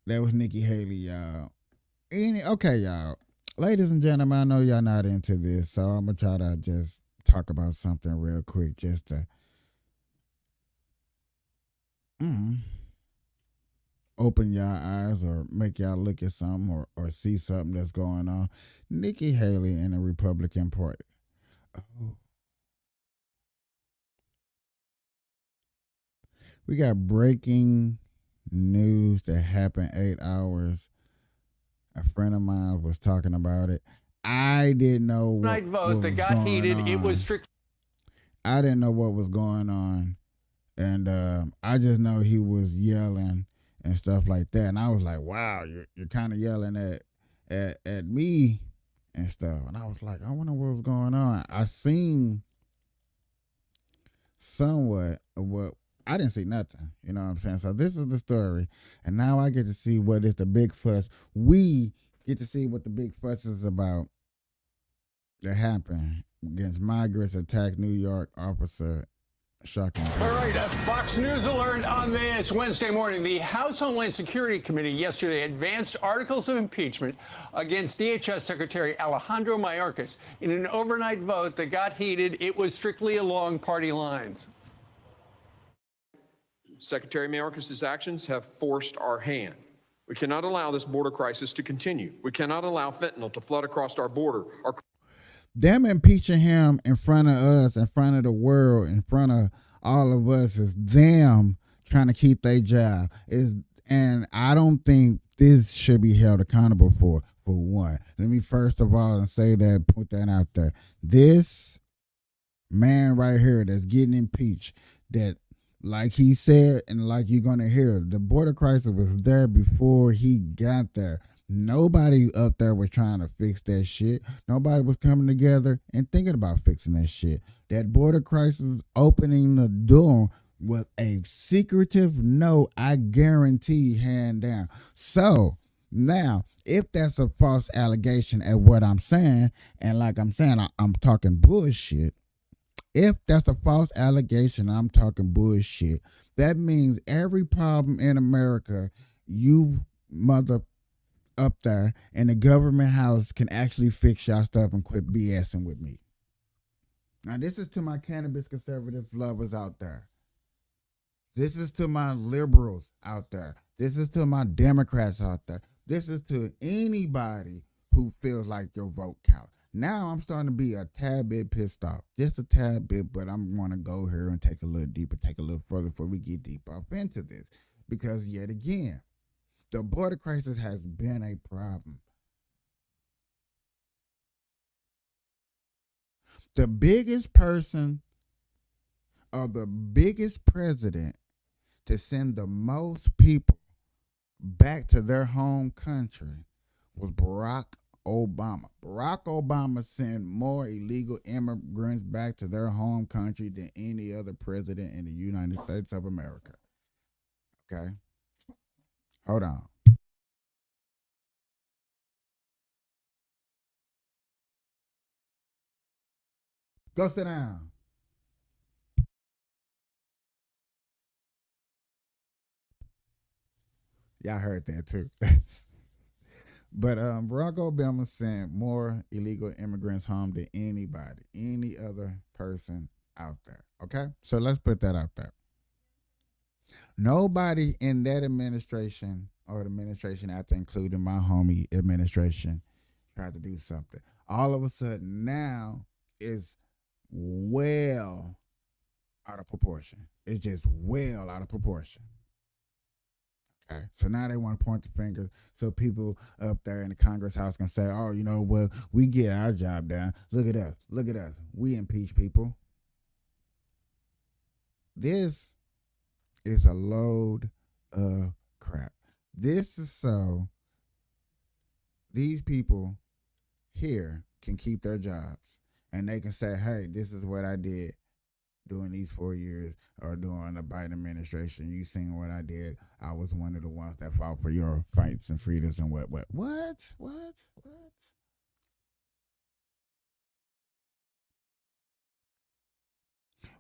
That was Nikki Haley, y'all. Okay, y'all. Ladies and gentlemen, I know y'all not into this, so I'm going to try to just talk about something real quick just to open y'all eyes or make y'all look at something or see something that's going on. Nikki Haley and the Republican Party. Oh. We got breaking news that happened 8 hours. A friend of mine was talking about it. I didn't know what vote that got heated. It was strict. I didn't know what was going on, and I just know he was yelling and stuff like that. And I was like, "Wow, you're kind of yelling at me and stuff." And I was like, "I wonder what was going on." I seen somewhat of what. I didn't see nothing, you know what I'm saying? So this is the story, and now I get to see what is the big fuss. We get to see what the big fuss is about that happened against migrants attacked New York officer. Shocking. All right, Fox News alert on this Wednesday morning. The House Homeland Security Committee yesterday advanced articles of impeachment against DHS Secretary Alejandro Mayorkas in an overnight vote that got heated. It was strictly along party lines. Secretary Mayorkas' actions have forced our hand. We cannot allow this border crisis to continue. We cannot allow fentanyl to flood across our border. Them impeaching him in front of us, in front of the world, in front of all of us is them trying to keep their job. And I don't think this should be held accountable for one. Let me first of all say that, put that out there. This man right here that's getting impeached, that like he said, and like you're going to hear, the border crisis was there before he got there. Nobody up there was trying to fix that shit. Nobody was coming together and thinking about fixing that shit. That border crisis opening the door was a secretive no, I guarantee, hand down. So now, if that's a false allegation at what I'm saying, and like I'm saying, I'm talking bullshit. If that's a false allegation, I'm talking bullshit. That means every problem in America, you mother up there in the government house can actually fix y'all stuff and quit BSing with me. Now, this is to my cannabis conservative lovers out there. This is to my liberals out there. This is to my Democrats out there. This is to anybody who feels like your vote counts. Now I'm starting to be a tad bit pissed off. Just a tad bit, but I'm going to go here and take a little deeper, take a little further before we get deep off into this. Because yet again, the border crisis has been a problem. The biggest person or the biggest president to send the most people back to their home country was Barack Obama. Barack Obama sent more illegal immigrants back to their home country than any other president in the United States of America. Okay? Hold on. Go sit down. Y'all heard that too. But Barack Obama sent more illegal immigrants home than anybody, any other person out there. Okay? So let's put that out there. Nobody in that administration or the administration after, including my homie administration, tried to do something. All of a sudden now it's well out of proportion. It's just well out of proportion. Okay. So now they want to point the finger so people up there in the Congress House can say, oh, you know, well, we get our job done. Look at us. Look at us. We impeach people. This is a load of crap. This is so these people here can keep their jobs and they can say, hey, this is what I did during these 4 years or during the Biden administration. You seen what I did. I was one of the ones that fought for your fights and freedoms and what?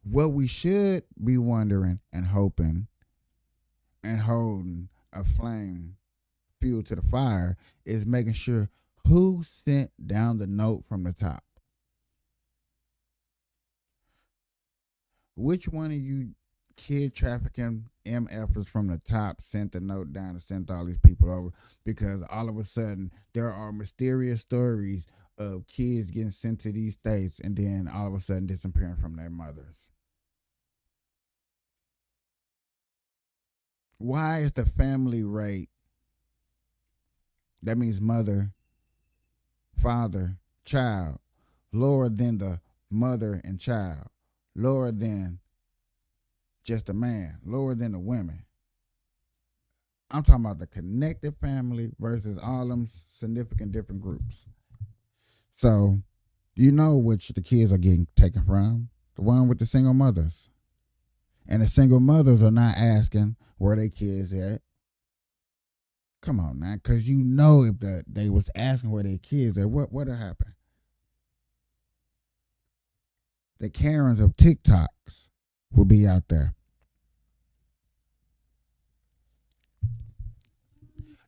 What we should be wondering and hoping and holding a flame fuel to the fire is making sure who sent down the note from the top. Which one of you kid trafficking MFers from the top sent the note down and sent all these people over? Because all of a sudden there are mysterious stories of kids getting sent to these states and then all of a sudden disappearing from their mothers. Why is the family rate, that means mother, father, child, lower than the mother and child, lower than just a man, lower than the women? I'm talking about the connected family versus all them significant different groups. So, you know which the kids are getting taken from? The one with the single mothers. And the single mothers are not asking where their kids at. Come on now, because you know if they was asking where their kids at, what would have happened? The Karens of TikToks will be out there.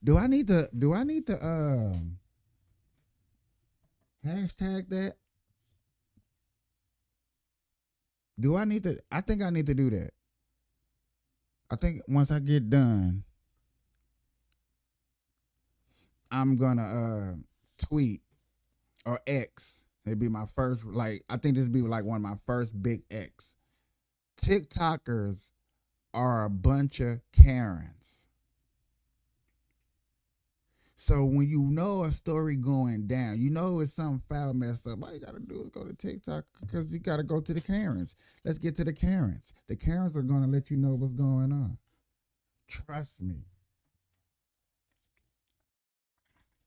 Do I need to hashtag that? I think I need to do that. I think once I get done, I'm gonna tweet or X. It'd be my first, I think this would be like one of my first big X. TikTokers are a bunch of Karens. So when you know a story going down, you know it's something foul messed up, all you got to do is go to TikTok because you got to go to the Karens. Let's get to the Karens. The Karens are going to let you know what's going on. Trust me.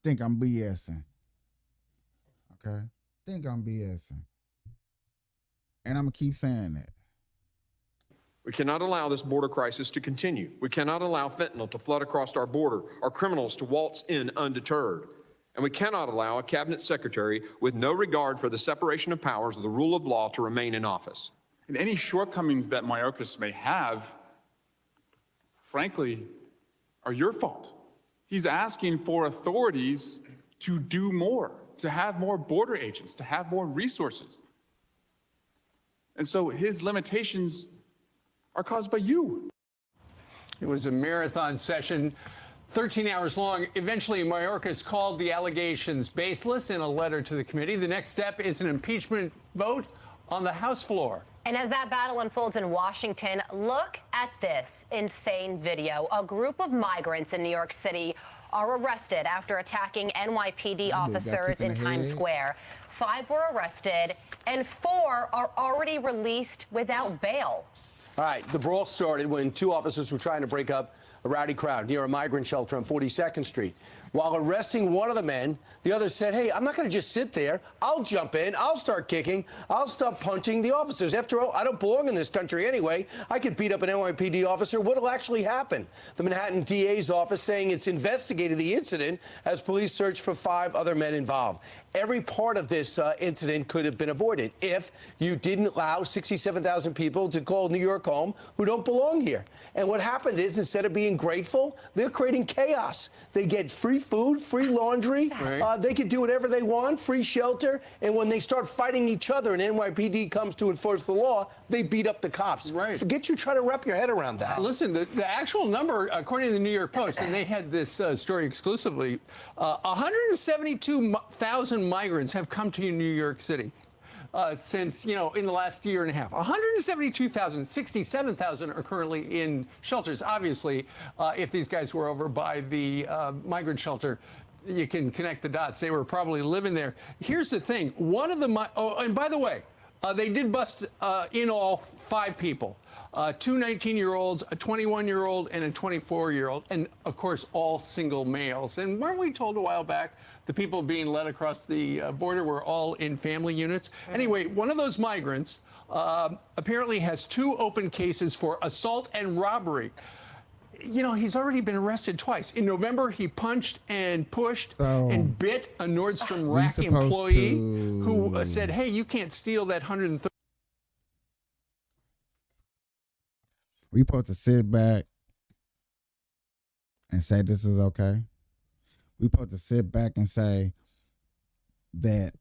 Think I'm BSing. Okay? Think I'm BSing. And I'm going to keep saying that. We cannot allow this border crisis to continue. We cannot allow fentanyl to flood across our border, our criminals to waltz in undeterred. And we cannot allow a cabinet secretary with no regard for the separation of powers of the rule of law to remain in office. And any shortcomings that Mayorkas may have, frankly, are your fault. He's asking for authorities to do more, to have more border agents, to have more resources. And so his limitations are caused by you. It was a marathon session, 13 hours long. Eventually, Mayorkas called the allegations baseless in a letter to the committee. The next step is an impeachment vote on the House floor. And as that battle unfolds in Washington, look at this insane video. A group of migrants in New York City are arrested after attacking NYPD officers in Times Square. 5 were arrested and 4 are already released without bail. All right, the brawl started when 2 officers were trying to break up a rowdy crowd near a migrant shelter on 42nd Street. While arresting one of the men, the other said, hey, I'm not going to just sit there. I'll jump in. I'll start kicking. I'll stop punching the officers. After all, I don't belong in this country anyway. I could beat up an NYPD officer. What'll actually happen? The Manhattan DA's office saying it's investigated the incident as police search for 5 other men involved. Every part of this incident could have been avoided if you didn't allow 67,000 people to call New York home who don't belong here. And what happened is, instead of being grateful, they're creating chaos. They get free food, free laundry. Right. They can do whatever they want, free shelter. And when they start fighting each other and NYPD comes to enforce the law, they beat up the cops. Right. Forget you trying to wrap your head around that. Listen, the actual number, according to the New York Post, and they had this story exclusively, 172,000 migrants have come to New York City. Since, in the last year and a half. 172,000, 67,000 are currently in shelters. Obviously, if these guys were over by the migrant shelter, you can connect the dots. They were probably living there. Here's the thing. One of the, and by the way, they did bust in all 5 people. 2 19-year-olds, a 21-year-old, and a 24-year-old, and of course all single males. And weren't we told a while back the people being led across the border were all in family units? Anyway, one of those migrants apparently has 2 open cases for assault and robbery. He's already been arrested twice. In November, he punched and pushed and bit a Nordstrom Rack employee who said, hey, you can't steal that 130. We supposed to sit back and say this is okay. We supposed to sit back and say that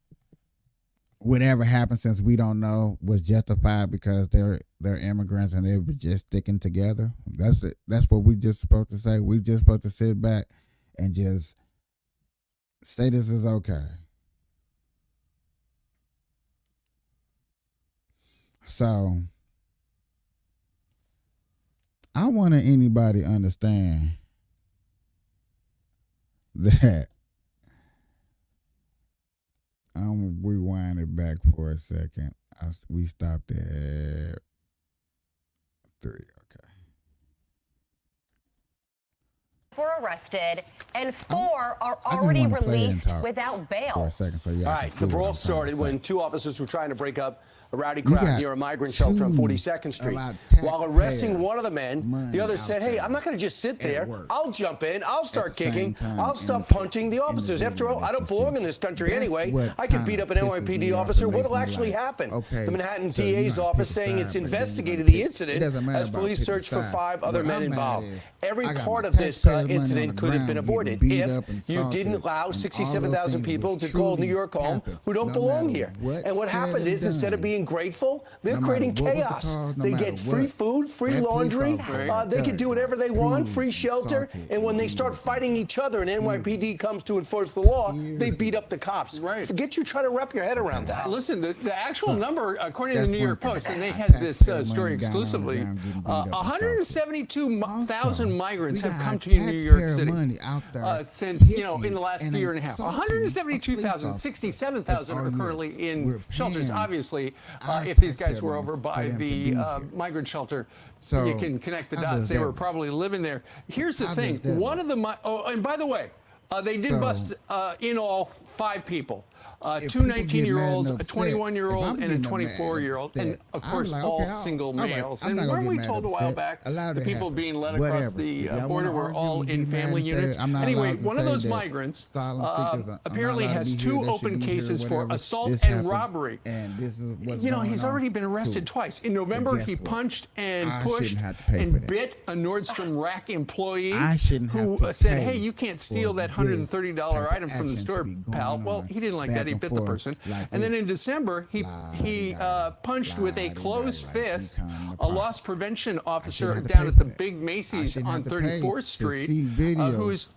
whatever happened, since we don't know, was justified because they're immigrants and they were just sticking together. That's what we just supposed to say. We just supposed to sit back and just say this is okay. So I want anybody understand that. I'm rewind it back for a second. We stopped at 3. Okay. Were arrested and 4 are already released without bail. For a second, so all right, the brawl started when 2 officers were trying to break up a rowdy crowd near a migrant shelter on 42nd Street. While arresting one of the men, the other said, hey, I'm not going to just sit there. I'll jump in. I'll start kicking. I'll stop punching the officers. After all, I don't belong in this country anyway. I could beat up an NYPD officer. What'll actually happen? The Manhattan DA's office saying it's investigated the incident as police search for 5 other men involved. Every part of this incident could have been avoided if you didn't allow 67,000 people to call New York home who don't belong here. And what happened is, instead of being grateful, they're creating chaos. They get free food, free laundry. They can do whatever they want, free shelter. And when they start fighting each other and NYPD comes to enforce the law, they beat up the cops. Forget you trying to wrap your head around that. Listen, the actual number, according to the New York Post, and they had this story exclusively, 172,000 migrants have come to New York City since, in the last year and a half. 172,000, 67,000 are currently in shelters. Obviously, if these guys were over by the migrant shelter, you can connect the dots. They were probably living there. Here's the thing. One of the, and by the way, they did bust in all 5 people. 2 19-year-olds, a 21-year-old, and a 24-year-old, and of course all single males. And weren't we told a while back the people being led across the border were all in family units? Anyway, one of those migrants apparently has 2 open cases for assault and robbery. He's already been arrested twice. In November, he punched and pushed and bit a Nordstrom Rack employee who said, hey, you can't steal that $130 item from the store, pal. Well, he didn't like that. He bit the person. And then in December, he punched with a closed fist a loss prevention officer down at the big Macy's on 34th Street who's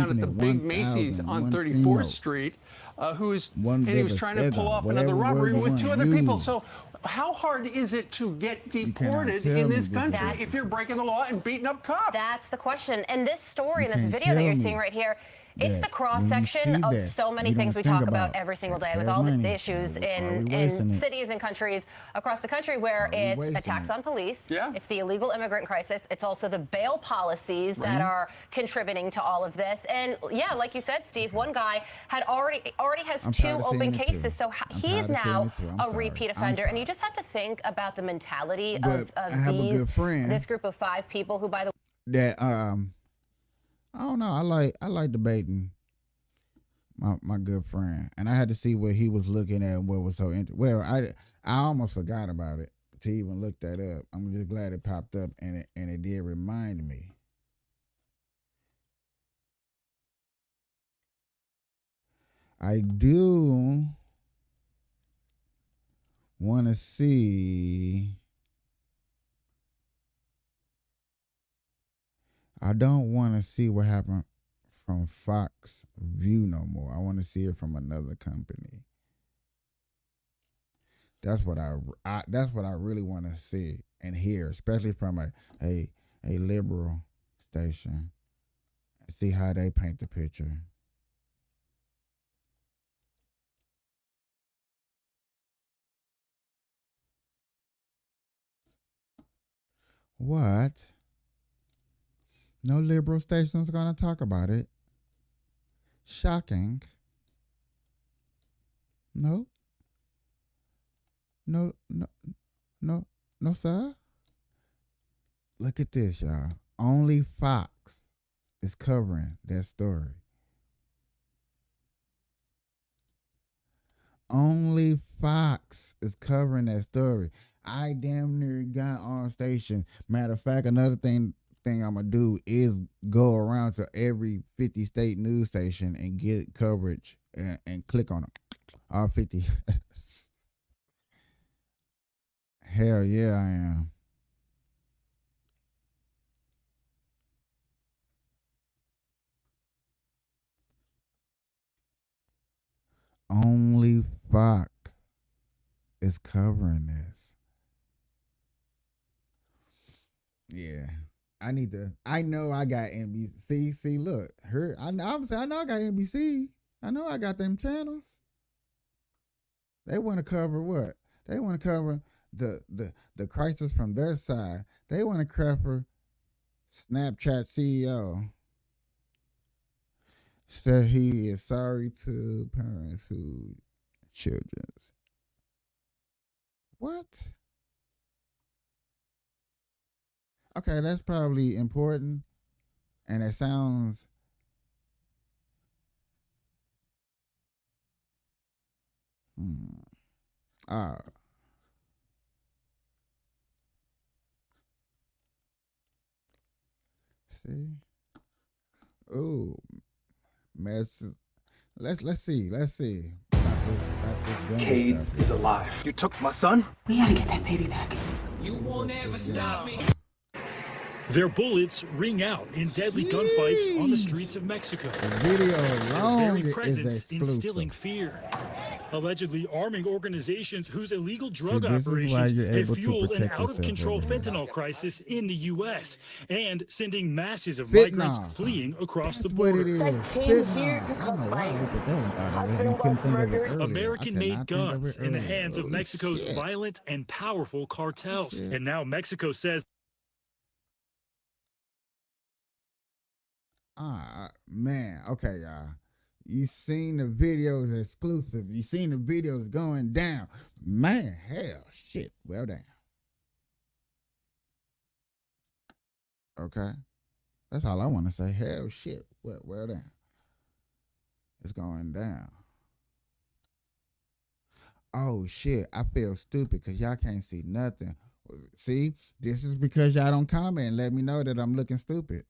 down at the big Macy's on 34th Street, and he was trying to pull off another robbery with two other people. So how hard is it to get deported in this country if you're breaking the law and beating up cops? That's the question. And this story and this video that you're seeing right here, it's the cross section of so many things we talk about every single day with all the issues in cities and countries across the country where it's attacks on police, it's the illegal immigrant crisis, it's also the bail policies that are contributing to all of this. And yeah, like you said, Steve, one guy had already has 2 open cases, so he is now a repeat offender. And you just have to think about the mentality of this group of 5 people who, by the way, I don't know. I like debating my good friend, and I had to see what he was looking at and what was so interesting. Well, I almost forgot about it to even look that up. I'm just glad it popped up and it did remind me. I do want to see. I don't want to see what happened from Fox View no more. I want to see it from another company. That's what I really want to see and hear, especially from a liberal station. See how they paint the picture. What? No liberal station's gonna talk about it. Shocking. No. No, no, no, no, sir. Look at this, y'all. Only Fox is covering that story. Only Fox is covering that story. I damn near got on station. Matter of fact, another thing I'm gonna do is go around to every 50 state news station and get coverage and click on them. All 50. Hell yeah, I am. Only Fox is covering this. Yeah. I know I got NBC. See, look. I know I got NBC. I know I got them channels. They want to cover what? They want to cover the crisis from their side. They want to cover Snapchat CEO said he is sorry to parents who children's. What? Okay, that's probably important, and it sounds. See. Oh, mess. Let's see. Cade is alive. You took my son? We gotta get that baby back. You won't ever stop me. Their bullets ring out in deadly gunfights on the streets of Mexico. The video alone Their very is presence exclusive. instilling fear. Allegedly arming organizations whose illegal drug this is why operations you're have able to fueled an protect out-of-control yourself over fentanyl crisis in the U.S. and sending masses of Fentanyl. migrants fleeing across the That's what border. it is. Fentanyl. I don't know why I looked at that and thought of it. I couldn't think of it earlier. American-made guns in the hands of Oh, Mexico's shit. violent and powerful cartels. Shit. And now Mexico says Man. Okay, y'all. You seen the videos exclusive. You seen the videos going down. Man, hell, shit. Well, damn. Okay. That's all I want to say. Hell, shit. Well, damn. It's going down. Oh, shit. I feel stupid because y'all can't see nothing. See, this is because y'all don't comment and let me know that I'm looking stupid.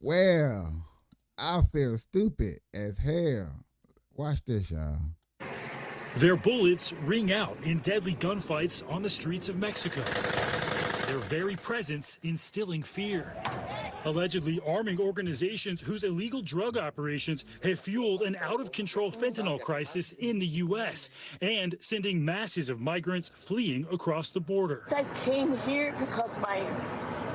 Well, I feel stupid as hell. Watch this, y'all. their bullets ring out in deadly gunfights on the streets of Mexico. Their very presence instilling fear. Allegedly arming organizations whose illegal drug operations have fueled an out-of-control fentanyl crisis in the U.S. and sending masses of migrants fleeing across the border. I came here because my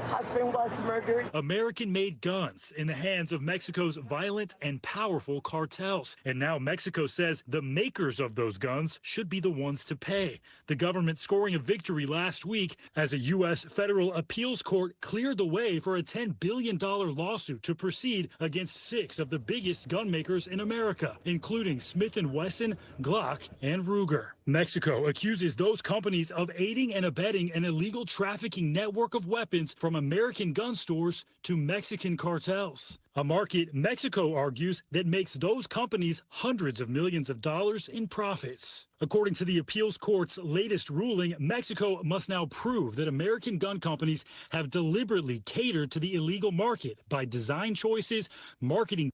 husband was murdered. American-made guns in the hands of Mexico's violent and powerful cartels. And now Mexico says the makers of those guns should be the ones to pay. The government scoring a victory last week as a U.S. federal appeals court cleared the way for a $10 billion lawsuit to proceed against 6 of the biggest gun makers in America, including Smith & Wesson, Glock, and Ruger. Mexico accuses those companies of aiding and abetting an illegal trafficking network of weapons from American gun stores to Mexican cartels. A market Mexico argues that makes those companies hundreds of millions of dollars in profits. According to the appeals court's latest ruling, Mexico must now prove that American gun companies have deliberately catered to the illegal market by design choices, marketing.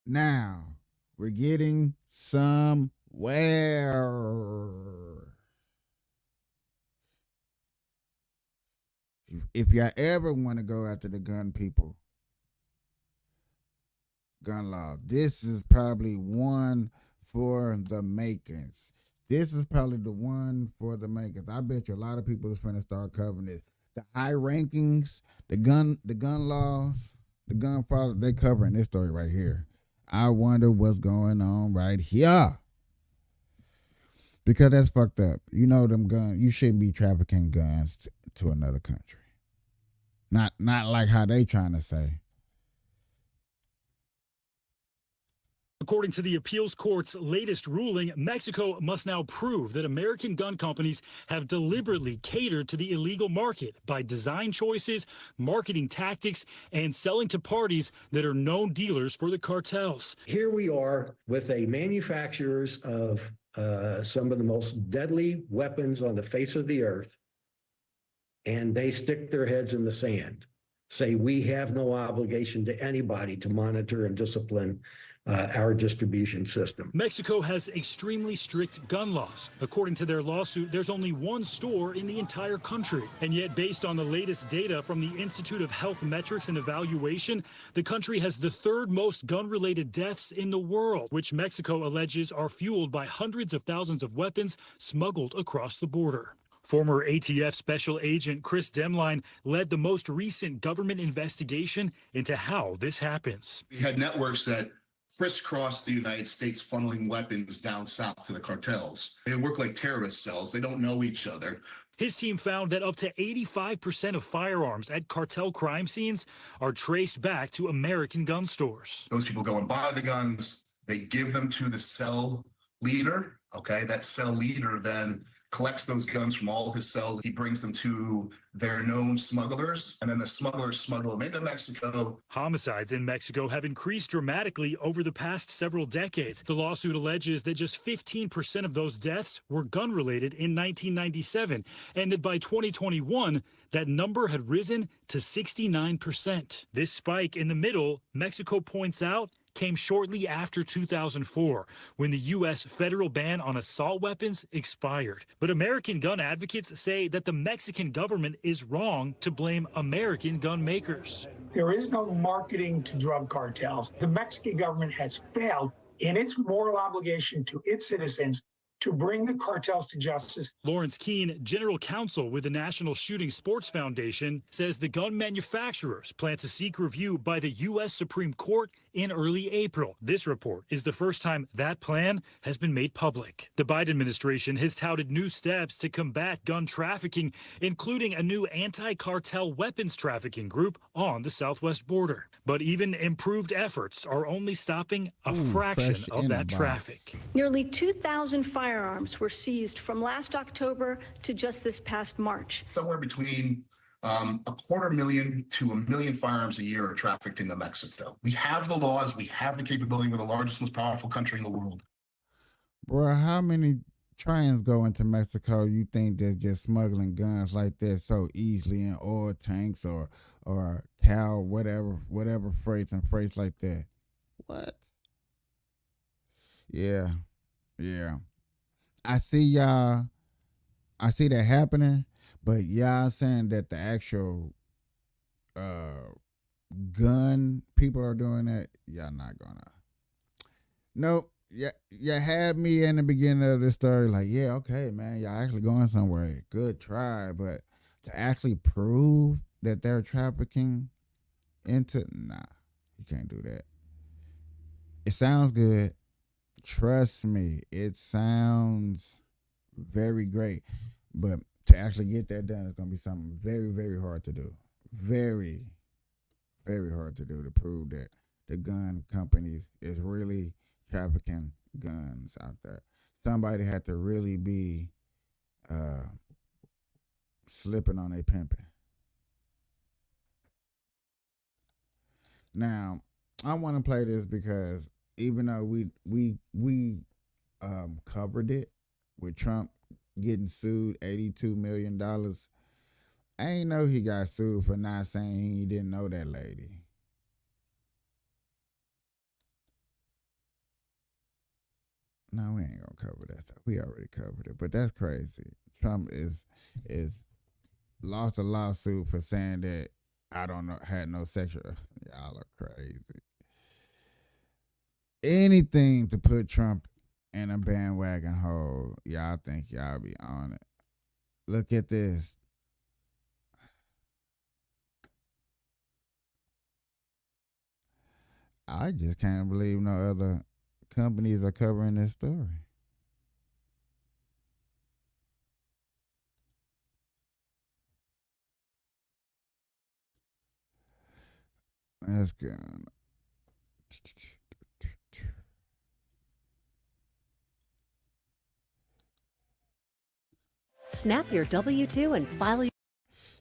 Now, we're getting somewhere. If y'all ever want to go after the gun people, gun law, this is probably one for the makers. This is probably the one for the makers. I bet you a lot of people is finna start covering it. The high rankings, the gun laws, the gun fathers, they covering this story right here. I wonder what's going on right here. Because that's fucked up. You know them guns, you shouldn't be trafficking guns to another country. Not like how they trying to say. According to the appeals court's latest ruling, Mexico must now prove that American gun companies have deliberately catered to the illegal market by design choices, marketing tactics, and selling to parties that are known dealers for the cartels. Here we are with a manufacturers of some of the most deadly weapons on the face of the earth, and they stick their heads in the sand, say we have no obligation to anybody to monitor and discipline our distribution system. Mexico has extremely strict gun laws. According to their lawsuit, there's only one store in the entire country. And yet, based on the latest data from the Institute of Health Metrics and Evaluation, the country has the third most gun-related deaths in the world, which Mexico alleges are fueled by hundreds of thousands of weapons smuggled across the border. Former ATF Special Agent Chris Demline led the most recent government investigation into how this happens. We had networks that crisscross the United States, funneling weapons down south to the cartels. They work like terrorist cells. They don't know each other. His team found that up to 85% of firearms at cartel crime scenes are traced back to American gun stores. Those people go and buy the guns. They give them to the cell leader. Okay, that cell leader then collects those guns from all his cells. He brings them to their known smugglers, and then the smugglers smuggle them into Mexico. Homicides in Mexico have increased dramatically over the past several decades. The lawsuit alleges that just 15% of those deaths were gun-related in 1997, and that by 2021, that number had risen to 69%. This spike in the middle, Mexico points out, came shortly after 2004, when the U.S. federal ban on assault weapons expired. But American gun advocates say that the Mexican government is wrong to blame American gun makers. There is no marketing to drug cartels. The Mexican government has failed in its moral obligation to its citizens to bring the cartels to justice. Lawrence Keene, general counsel with the National Shooting Sports Foundation, says the gun manufacturers plan to seek review by the U.S. Supreme Court in early April. This report is the first time that plan has been made public. The Biden administration has touted new steps to combat gun trafficking, including a new anti-cartel weapons trafficking group on the southwest border. But even improved efforts are only stopping a fraction of that traffic. Nearly 2,000 firearms were seized from last October to just this past March. Somewhere between 250,000 to 1 million firearms a year are trafficked into Mexico. We have the laws, we have the capability. We're the largest, most powerful country in the world. Bro, how many trains go into Mexico you think they're just smuggling guns like that so easily in oil tanks or cow, whatever freights like that? What? Yeah. I see that happening, but y'all saying that the actual gun people are doing that, y'all not gonna. Nope. Yeah, you had me in the beginning of this story like, yeah, okay, man, y'all actually going somewhere. Good try, but to actually prove that they're trafficking into, nah, you can't do that. It sounds good. Trust me, it sounds very great, but to actually get that done is going to be something very, very hard to do. Very, very hard to do, to prove that the gun companies is really trafficking guns out there. Somebody had to really be slipping on a pimping. Now, I want to play this because even though we covered it with Trump getting sued $82 million, I ain't know he got sued for not saying he didn't know that lady. No, we ain't gonna cover that stuff. We already covered it, but that's crazy. Trump is lost a lawsuit for saying that I don't know had no sexual. Y'all are crazy. Anything to put Trump in a bandwagon hole. Y'all think y'all be on it. Look at this. I just can't believe no other companies are covering this story. That's good. Snap your W-2 and file your...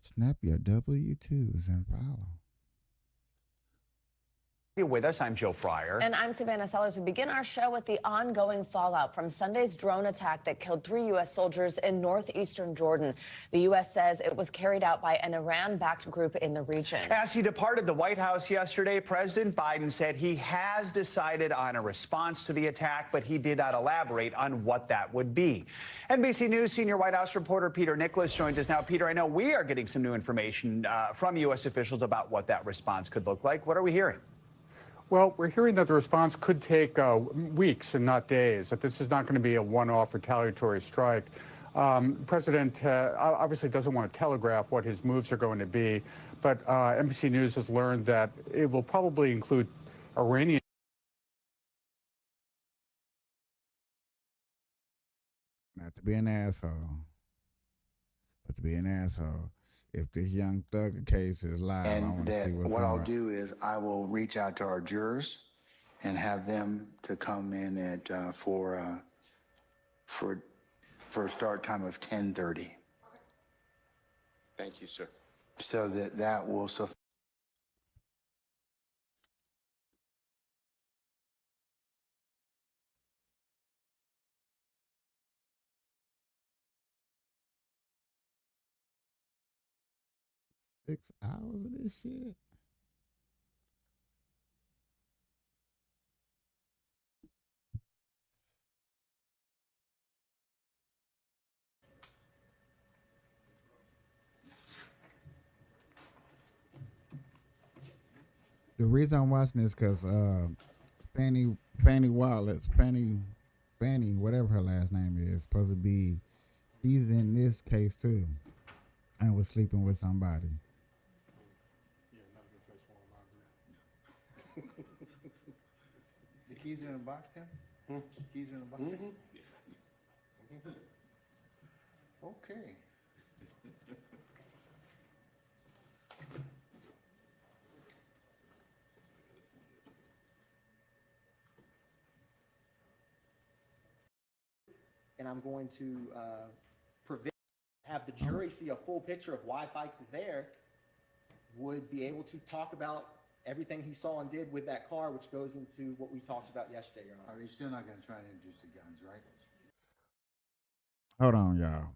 Snap your W-2s and file. With us, I'm Joe Fryer. And I'm Savannah Sellers. We begin our show with the ongoing fallout from Sunday's drone attack that killed 3 U.S. soldiers in northeastern Jordan. The U.S. says it was carried out by an Iran-backed group in the region. As he departed the White House yesterday, President Biden said he has decided on a response to the attack, but he did not elaborate on what that would be. NBC News senior White House reporter Peter Nicholas joins us now. Peter, I know we are getting some new information from U.S. officials about what that response could look like. What are we hearing? Well, we're hearing that the response could take weeks and not days, that this is not going to be a one-off retaliatory strike. President obviously doesn't want to telegraph what his moves are going to be, but NBC News has learned that it will probably include Iranian. Not to be an asshole, but to be an asshole. If this young thug case is live, I want to see what's what going I'll on. do is I will reach out to our jurors and have them to come in at for a start time of 10:30. Thank you, sir. So that will suffice. $6 of this shit. The reason I'm watching this because Fannie Wallace, Fannie, whatever her last name is, supposed to be, she's in this case too, and was sleeping with somebody. The keys are in a box, Tim? Keys are in a box? Okay. And I'm going to have the jury see a full picture of why Fikes is there, would be able to talk about everything he saw and did with that car, which goes into what we talked about yesterday, Your Honor. Are you still not going to try and introduce the guns, right? Hold on, y'all.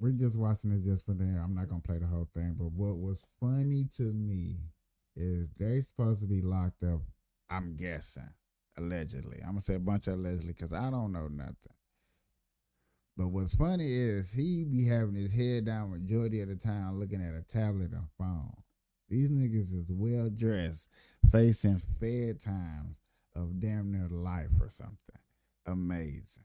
We're just watching this just for them. I'm not gonna play the whole thing, but what was funny to me is they supposed to be locked up. I'm guessing, allegedly. I'm gonna say a bunch of allegedly because I don't know nothing. But what's funny is he be having his head down majority of the time looking at a tablet or phone. These niggas is well dressed, facing fed times of damn near life or something. Amazing.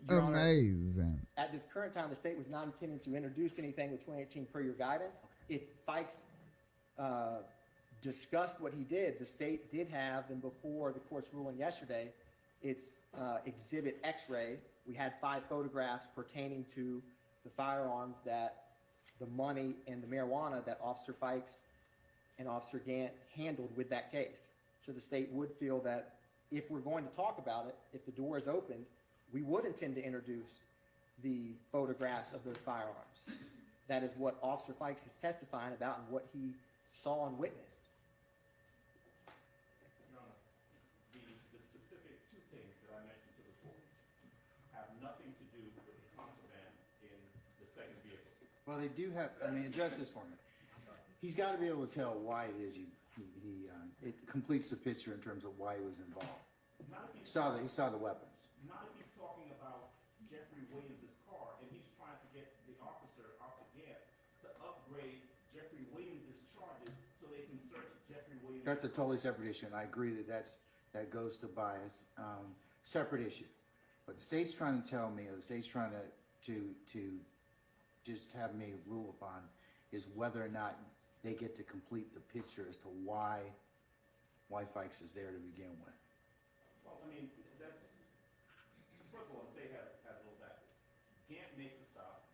Your Honor, amazing. at this current time, the state was not intending to introduce anything with 2018 per your guidance. If Fikes discussed what he did, the state did have, and before the court's ruling yesterday, it's Exhibit X-ray. We had 5 photographs pertaining to the firearms, that the money and the marijuana that Officer Fikes and Officer Gant handled with that case. So the state would feel that if we're going to talk about it, if the door is opened, we would intend to introduce the photographs of those firearms. That is what Officer Fikes is testifying about and what he saw and witnessed. The specific 2 things that I mentioned to the court have nothing to do with the contraband in the second vehicle. Well, they do have, I mean, address this for me. He's got to be able to tell why it is it completes the picture in terms of why he was involved. He saw the weapons. Not if he's talking about Jeffrey Williams' car and he's trying to get the officer That's a totally separate issue, and I agree that goes to bias. Separate issue. But the state's trying to tell me, or the state's trying to just have me rule upon, is whether or not they get to complete the picture as to why Fikes is there to begin with. Well, I mean, that's, first of all, the state has a little backwards. Gant makes a stop.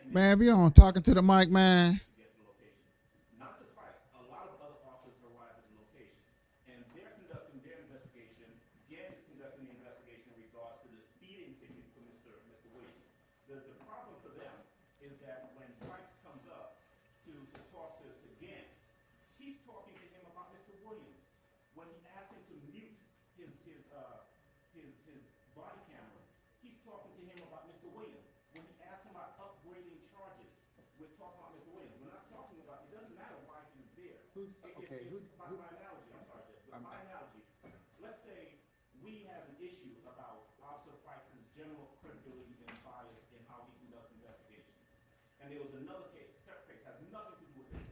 Man, if you don't talking to the mic, man. Not just Fikes, a lot of other officers arrive at the location. And they're conducting their investigation. Gant is conducting the investigation in regards to the speeding ticket for Mr. Williams. The problem for them is that when Fikes comes up to talk to Gant, he's talking to him about Mr. Williams. When he asks him to mute his body camera, he's talking to him about Mr. Williams. When he asks him about upgrading charges, we're talking about Mr. Williams. We're not talking about, it doesn't matter why he's there. My analogy, I'm sorry, Jeff, but my analogy, let's say we have an issue about Officer Fikes' general credibility and bias in how he conducts investigations. And there was another case, separate case, has nothing to do with this,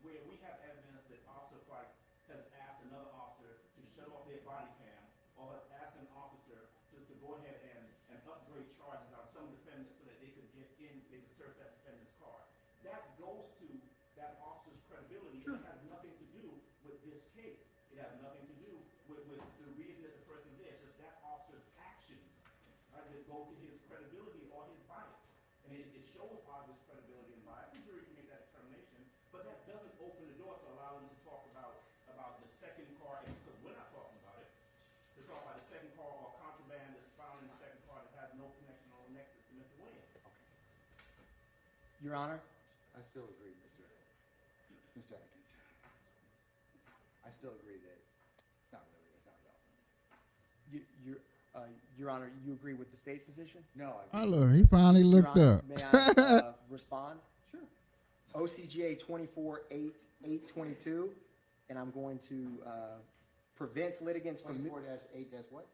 where we have evidence that Officer Fikes has asked another officer to shut off their body cam, or has asked an officer to go ahead and upgrade charges on some defendants so that they could get in, they could search that defendant's car. That goes to that officer's credibility. It has nothing to do with this case. It has nothing to do with the reason that the person's there. It's just that officer's actions, right, that go to his credibility or his bias. And it shows obvious credibility and bias. The jury can make that determination, but that doesn't open the door to allow them to talk about the second car, because we're not talking about it. To talk about the second car or contraband that's found in the second car that has no connection or nexus to Mr. Williams. Your Honor, I still agree, Mr. Atkins. I still agree that it's not relevant. Your Honor, you agree with the state's position? No, I look, he finally looked up. May I respond? Sure. OCGA 24-8-822, and I'm going to prevents litigants from 24-8 what?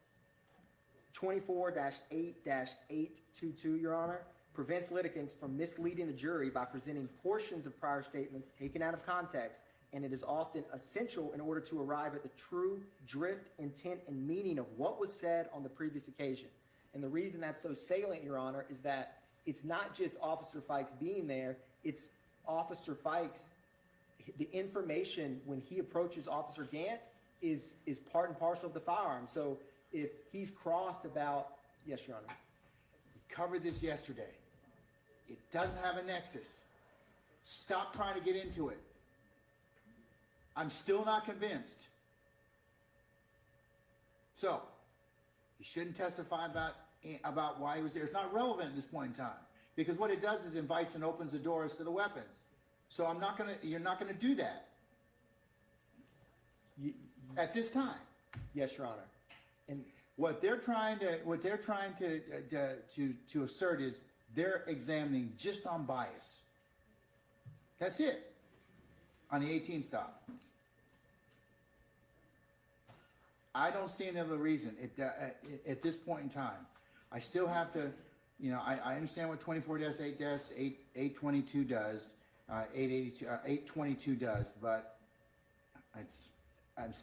24-8-822, Your Honor, prevents litigants from misleading the jury by presenting portions of prior statements taken out of context, and it is often essential in order to arrive at the true drift, intent, and meaning of what was said on the previous occasion. And the reason that's so salient, Your Honor, is that it's not just Officer Fikes being there, it's Officer Fikes, the information when he approaches Officer Gant is part and parcel of the firearm. So if he's crossed about, yes, Your Honor. We covered this yesterday. It doesn't have a nexus. Stop trying to get into it. I'm still not convinced. So, he shouldn't testify about why he was there. It's not relevant at this point in time, because what it does is invites and opens the doors to the weapons. So you're not gonna do that at this time. Yes, Your Honor. And what they're trying to assert is they're examining just on bias. That's it. On the 18 stop. I don't see any other reason at this point in time. I still have to, I understand what 24-8-822 does, 822 does, but I'm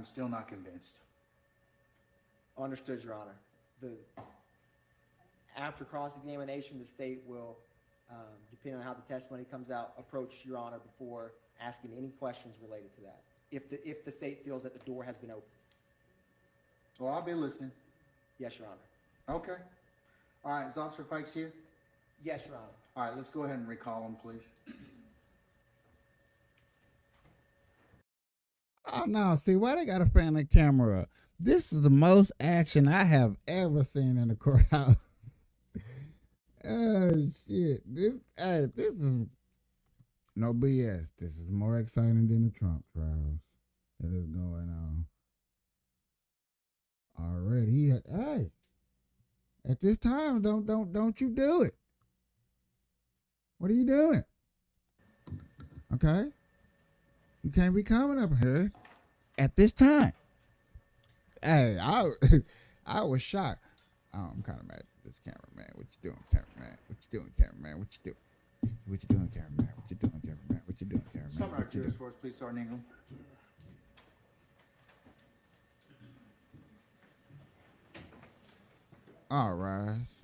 still not convinced. Understood, Your Honor. After cross-examination, the state will, depending on how the testimony comes out, approach Your Honor before asking any questions related to that, if the state feels that the door has been opened. Well, I'll be listening. Yes, Your Honor. Okay. All right, is Officer Fikes here? Yes, Your Honor. All right, let's go ahead and recall him, please. Oh, no. See, why they got a family camera up? This is the most action I have ever seen in the courthouse. Oh, shit. This is no BS. This is more exciting than the Trump trials that is going on. Already, hey, at this time, don't you do it. What are you doing? Okay? You can't be coming up here at this time. Hey, I was shocked. Oh, I'm kind of mad at this cameraman. What you doing, cameraman? What you doing, cameraman? What you doing? What you doing, cameraman? What you doing, cameraman? What you doing, cameraman? Summarize yours for us, please, Sergeant Ingram. All rise.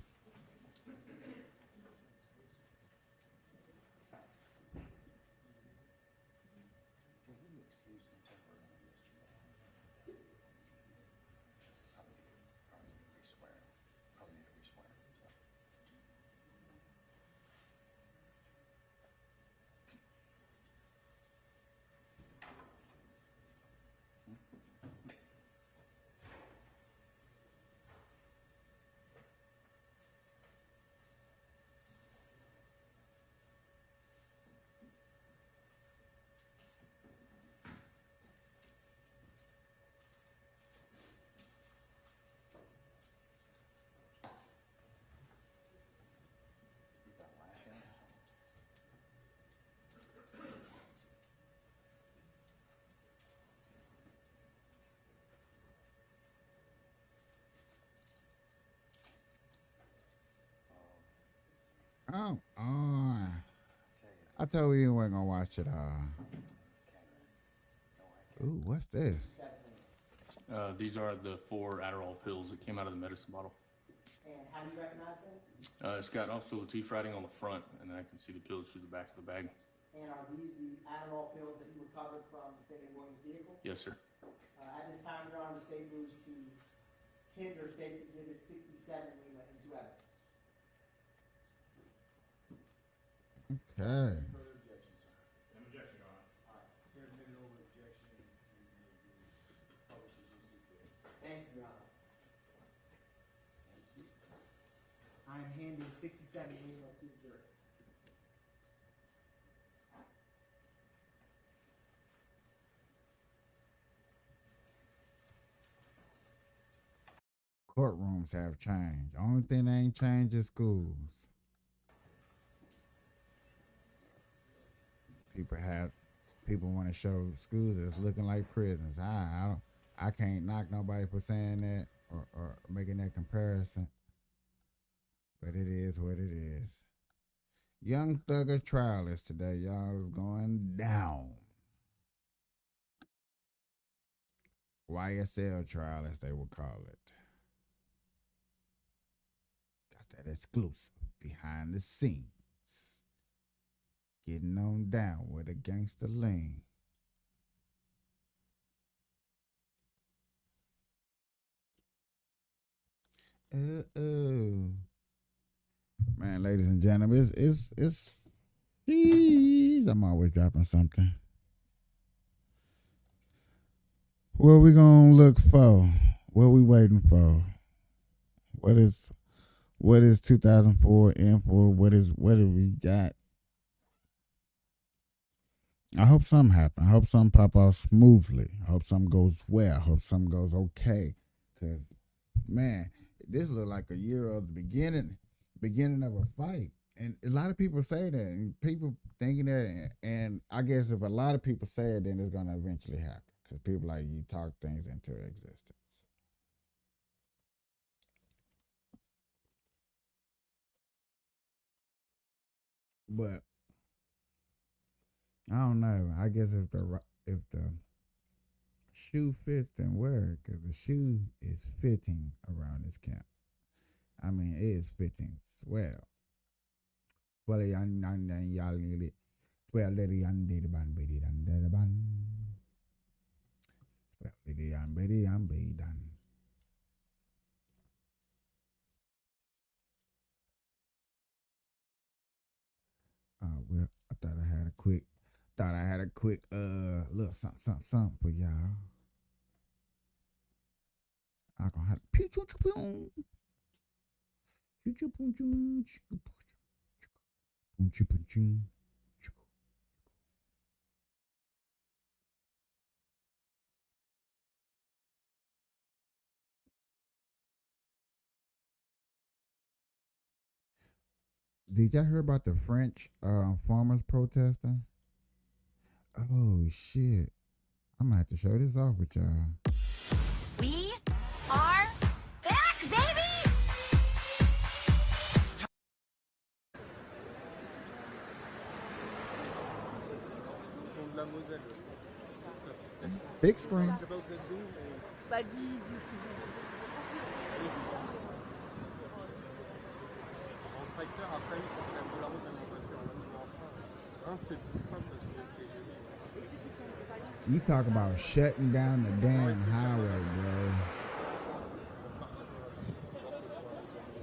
Oh, I told you weren't gonna watch it. Ooh, what's this? These are the 4 Adderall pills that came out of the medicine bottle. And how do you recognize them? It's got also Latif writing on the front, and then I can see the pills through the back of the bag. And are these the Adderall pills that you recovered from defendant Williams' vehicle? Yes, sir. At this time, Your Honor, the state moves to tender States Exhibit 67, Lima, into evidence. Okay. Thank you, Your Honor. I am handing 67 Lima to the jury. Courtrooms have changed. Only thing that ain't changed is schools. People want to show schools as looking like prisons. I can't knock nobody for saying that or making that comparison. But it is what it is. Young Thugger's trial is today, y'all. Is going down. YSL trial, as they would call it. Got that exclusive behind the scenes. Getting on down with a gangster lean. Man, ladies and gentlemen, it's I'm always dropping something. What we gonna look for? What we waiting for? What is 2004 in for? What have we got? I hope something happens. I hope something pop off smoothly. I hope something goes well. I hope something goes okay. Cause man, this look like a year of the beginning of a fight. And a lot of people say that, and people thinking that, and I guess if a lot of people say it, then it's gonna eventually happen. Cause people like you talk things into existence. But I don't know. I guess if the shoe fits, then wear it, because the shoe is fitting around this camp. I mean, it is fitting swell. Well, y'all need it. Well, lady, I'm dead ban, baby, done, dead ban. Well, lady, I'm baby, I'm baby, done. Well, I thought I had a quick little something for y'all. I gonna have Did y'all hear about the French farmers protesting? Oh shit. I'm gonna have to show this off with y'all. We are back, baby! Big screen. You talk about shutting down the damn highway, bro.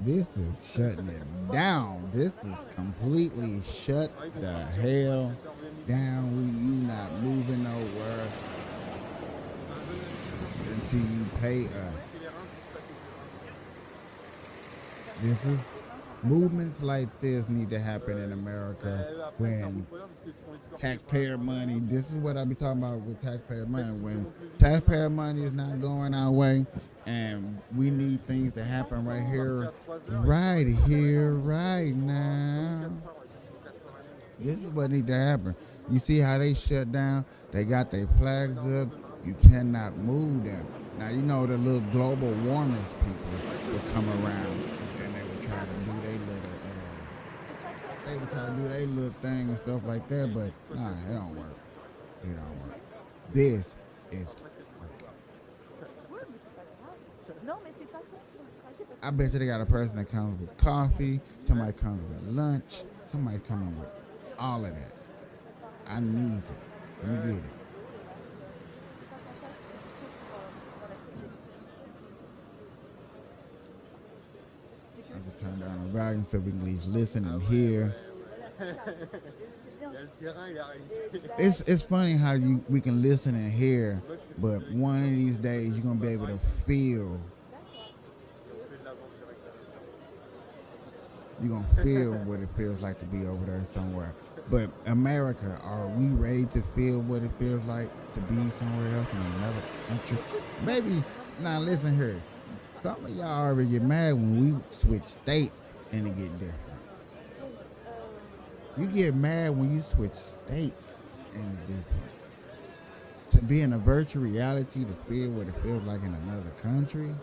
This is shutting it down. This is completely shut the hell down. You not moving nowhere until you pay us. This is movements like this need to happen in America when taxpayer money. This is what I be talking about with taxpayer money. When taxpayer money is not going our way, and we need things to happen right here, right now. This is what need to happen. You see how they shut down? They got their flags up. You cannot move them. Now you know the little global warmers people would come around and they would try to do their little thing and stuff like that, but nah, it don't work. It don't work. This is working. I bet you they got a person that comes with coffee, somebody comes with lunch, somebody coming with all of that. I need it. Let me get it. I just turned down the volume so we can at least listen and hear. It's funny how we can listen and hear, but one of these days you're gonna be able to feel. You're gonna feel what it feels like to be over there somewhere. But America, are we ready to feel what it feels like to be somewhere else in another country? Maybe. Now listen here. Some of y'all already get mad when we switch states and it get different. You get mad when you switch states and it's different. To be in a virtual reality, to feel what it feels like in another country.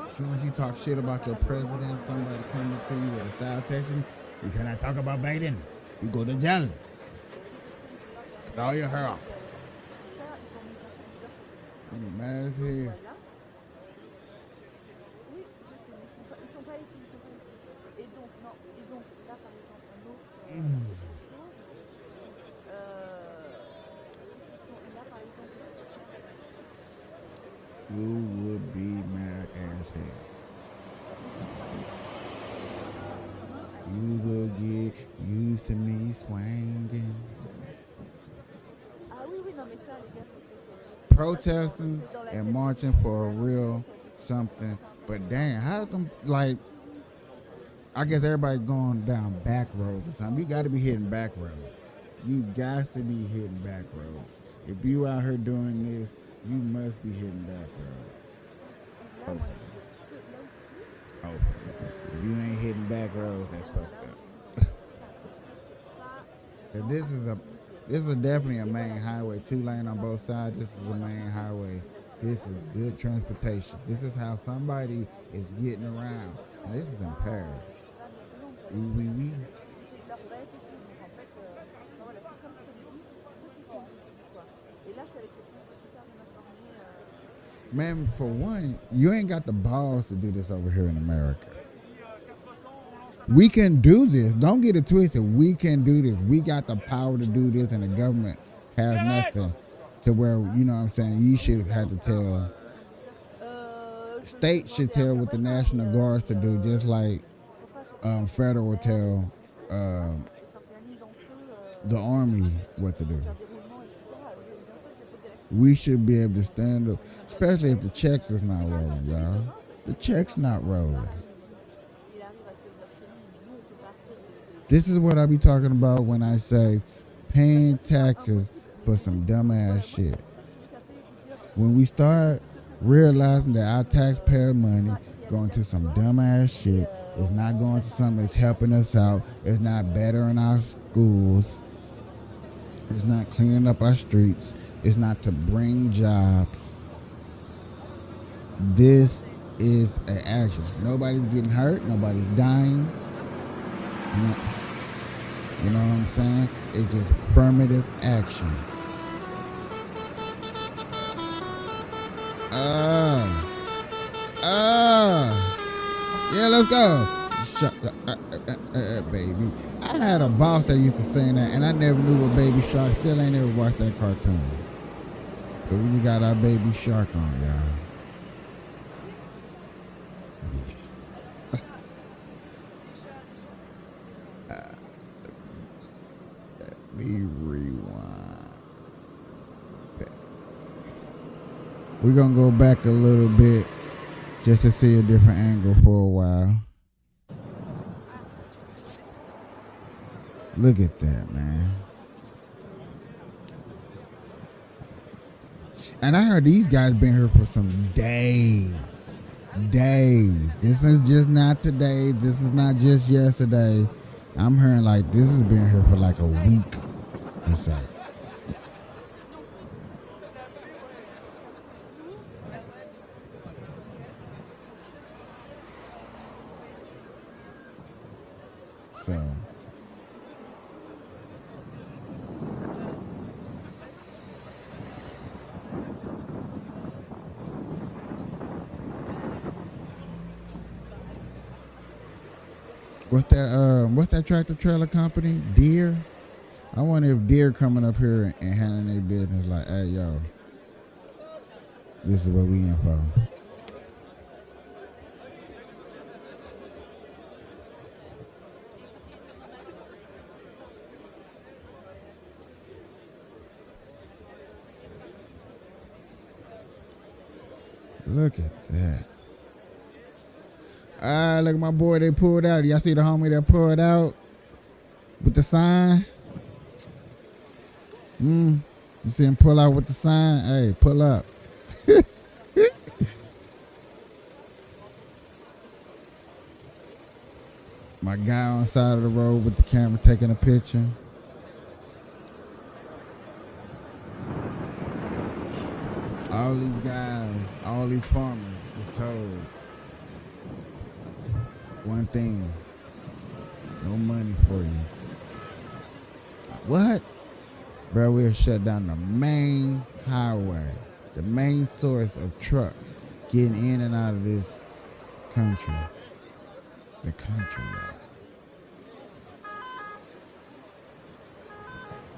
As soon as you talk shit about your president, somebody coming to you with a citation, you cannot talk about Biden. You go to jail. Cut all your hair off. I'm mad as hell. You would be mad as hell. You will get used to me swinging. Protesting and marching for a real something, but damn, how them, like, I guess everybody going down back roads or something. You got to be hitting back roads. You got to be hitting back roads. If you out here doing this, you must be hitting back roads. Hopefully. If you ain't hitting back roads, that's fucked up. This is definitely a main highway. 2 lane on both sides. This is the main highway. This is good transportation. This is how somebody is getting around. And this is in Paris. Oui. Man, for one, you ain't got the balls to do this over here in America. We can do this. Don't get it twisted. We can do this. We got the power to do this, and the government has nothing to where, you know what I'm saying, you should have had to tell. States should tell what the National Guards to do, just like federal tell the Army what to do. We should be able to stand up, especially if the checks is not rolling, y'all. The check's not rolling. This is what I be talking about when I say paying taxes for some dumbass shit. When we start realizing that our taxpayer money going to some dumbass shit, it's not going to something that's helping us out, it's not bettering our schools, it's not cleaning up our streets, it's not to bring jobs. This is an action. Nobody's getting hurt, nobody's dying. You know what I'm saying? It's just affirmative action. Yeah, let's go. Baby. I had a boss that used to sing that, and I never knew what Baby Shark. Still ain't ever watched that cartoon. But we just got our Baby Shark on, y'all. Let me rewind. We're going to go back a little bit just to see a different angle for a while. Look at that, man. And I heard these guys been here for some days. This is just not today. This is not just yesterday. I'm hearing like this has been here for like a week or so. What's that tractor trailer company? Deere? I wonder if Deere coming up here and handling their business like, hey, yo, this is what we in for. Look at that. Look at my boy they pulled out. Y'all see the homie that pulled out with the sign? You see him pull out with the sign? Hey, pull up. My guy on the side of the road with the camera taking a picture. All these guys, all these farmers was told one thing: no money for you. What? Bro, we'll shut down the main highway, the main source of trucks getting in and out of this country. The country, y'all.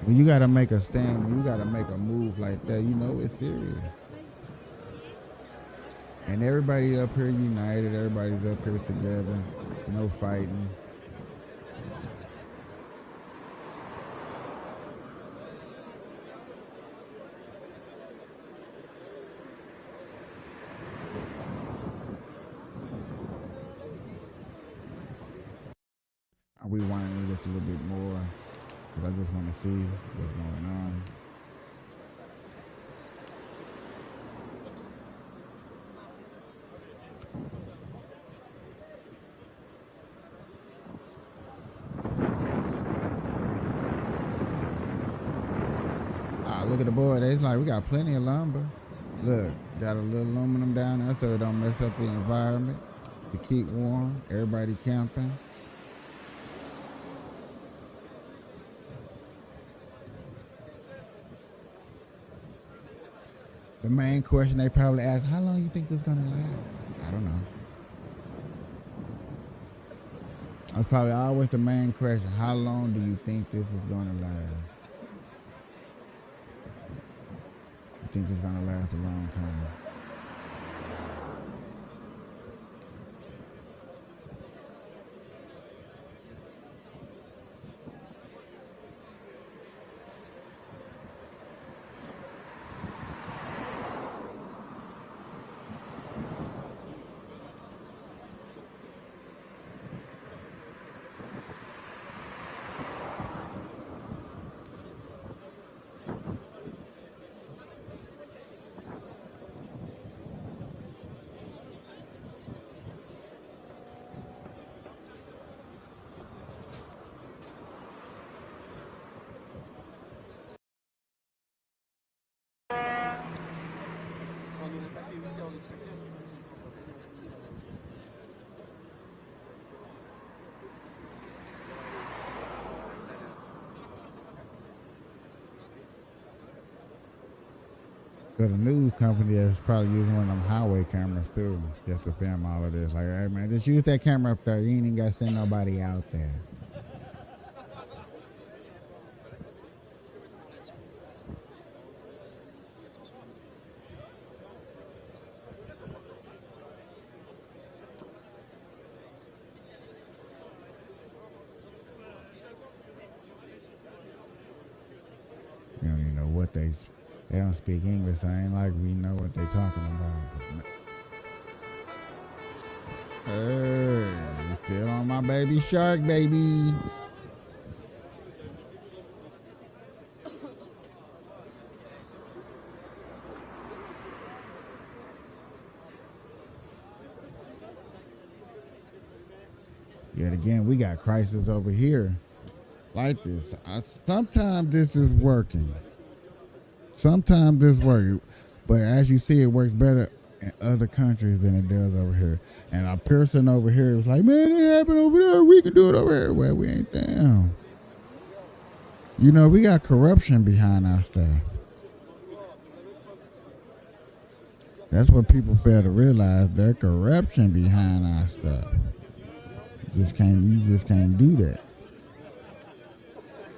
When you gotta make a stand, when you gotta make a move like that, you know it's serious. And everybody up here united, everybody's up here together, no fighting. I'll rewind this a little bit more because I just want to see what's going on. Look at the board. It's like we got plenty of lumber. Look, got a little aluminum down there so it don't mess up the environment. To keep warm, everybody camping. The main question they probably ask, how long you think this is gonna last? I don't know. That's probably always the main question. How long do you think this is gonna last? I think it's gonna last a long time. Because the news company is probably using one of them highway cameras too, just to film all of this. Like, hey man, just use that camera up there. You ain't even got to send nobody out there. You don't even know what they don't speak English. I ain't like we know what they talking about. Hey, still on my baby shark, baby. Yet again, we got crisis over here like this. Sometimes this is working. Sometimes this works. But as you see, it works better in other countries than it does over here. And a person over here was like, man, it happened over there. We can do it over here. Well, we ain't down. You know, we got corruption behind our stuff. That's what people fail to realize. There's corruption behind our stuff. You just can't do that.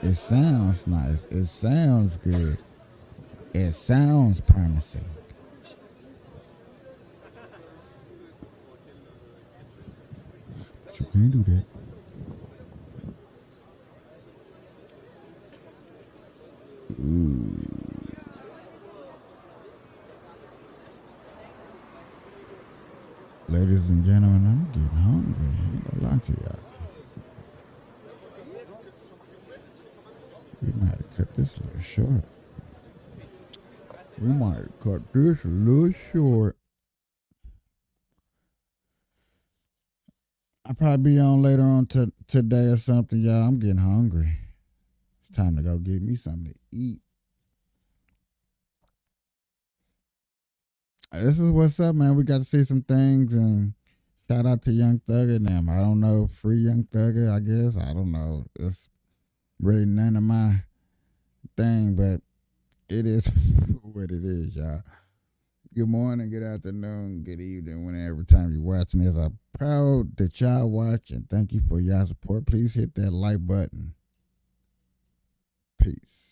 It sounds nice. It sounds good. It sounds promising. But you can't do that. Ooh. Ladies and gentlemen, I'm getting hungry. I ain't gonna lie to y'all. We might have cut this a little short. We might cut this a little short. I'll probably be on later on today or something, y'all. I'm getting hungry. It's time to go get me something to eat. This is what's up, man. We got to see some things, and shout out to Young Thugger and them. I don't know, free Young Thugger, I guess. I don't know. It's really none of my thing, but it is what it is, y'all. Good morning, good afternoon, good evening, whenever time you're watching this. I'm proud that y'all watch, and thank you for y'all support. Please hit that like button. Peace.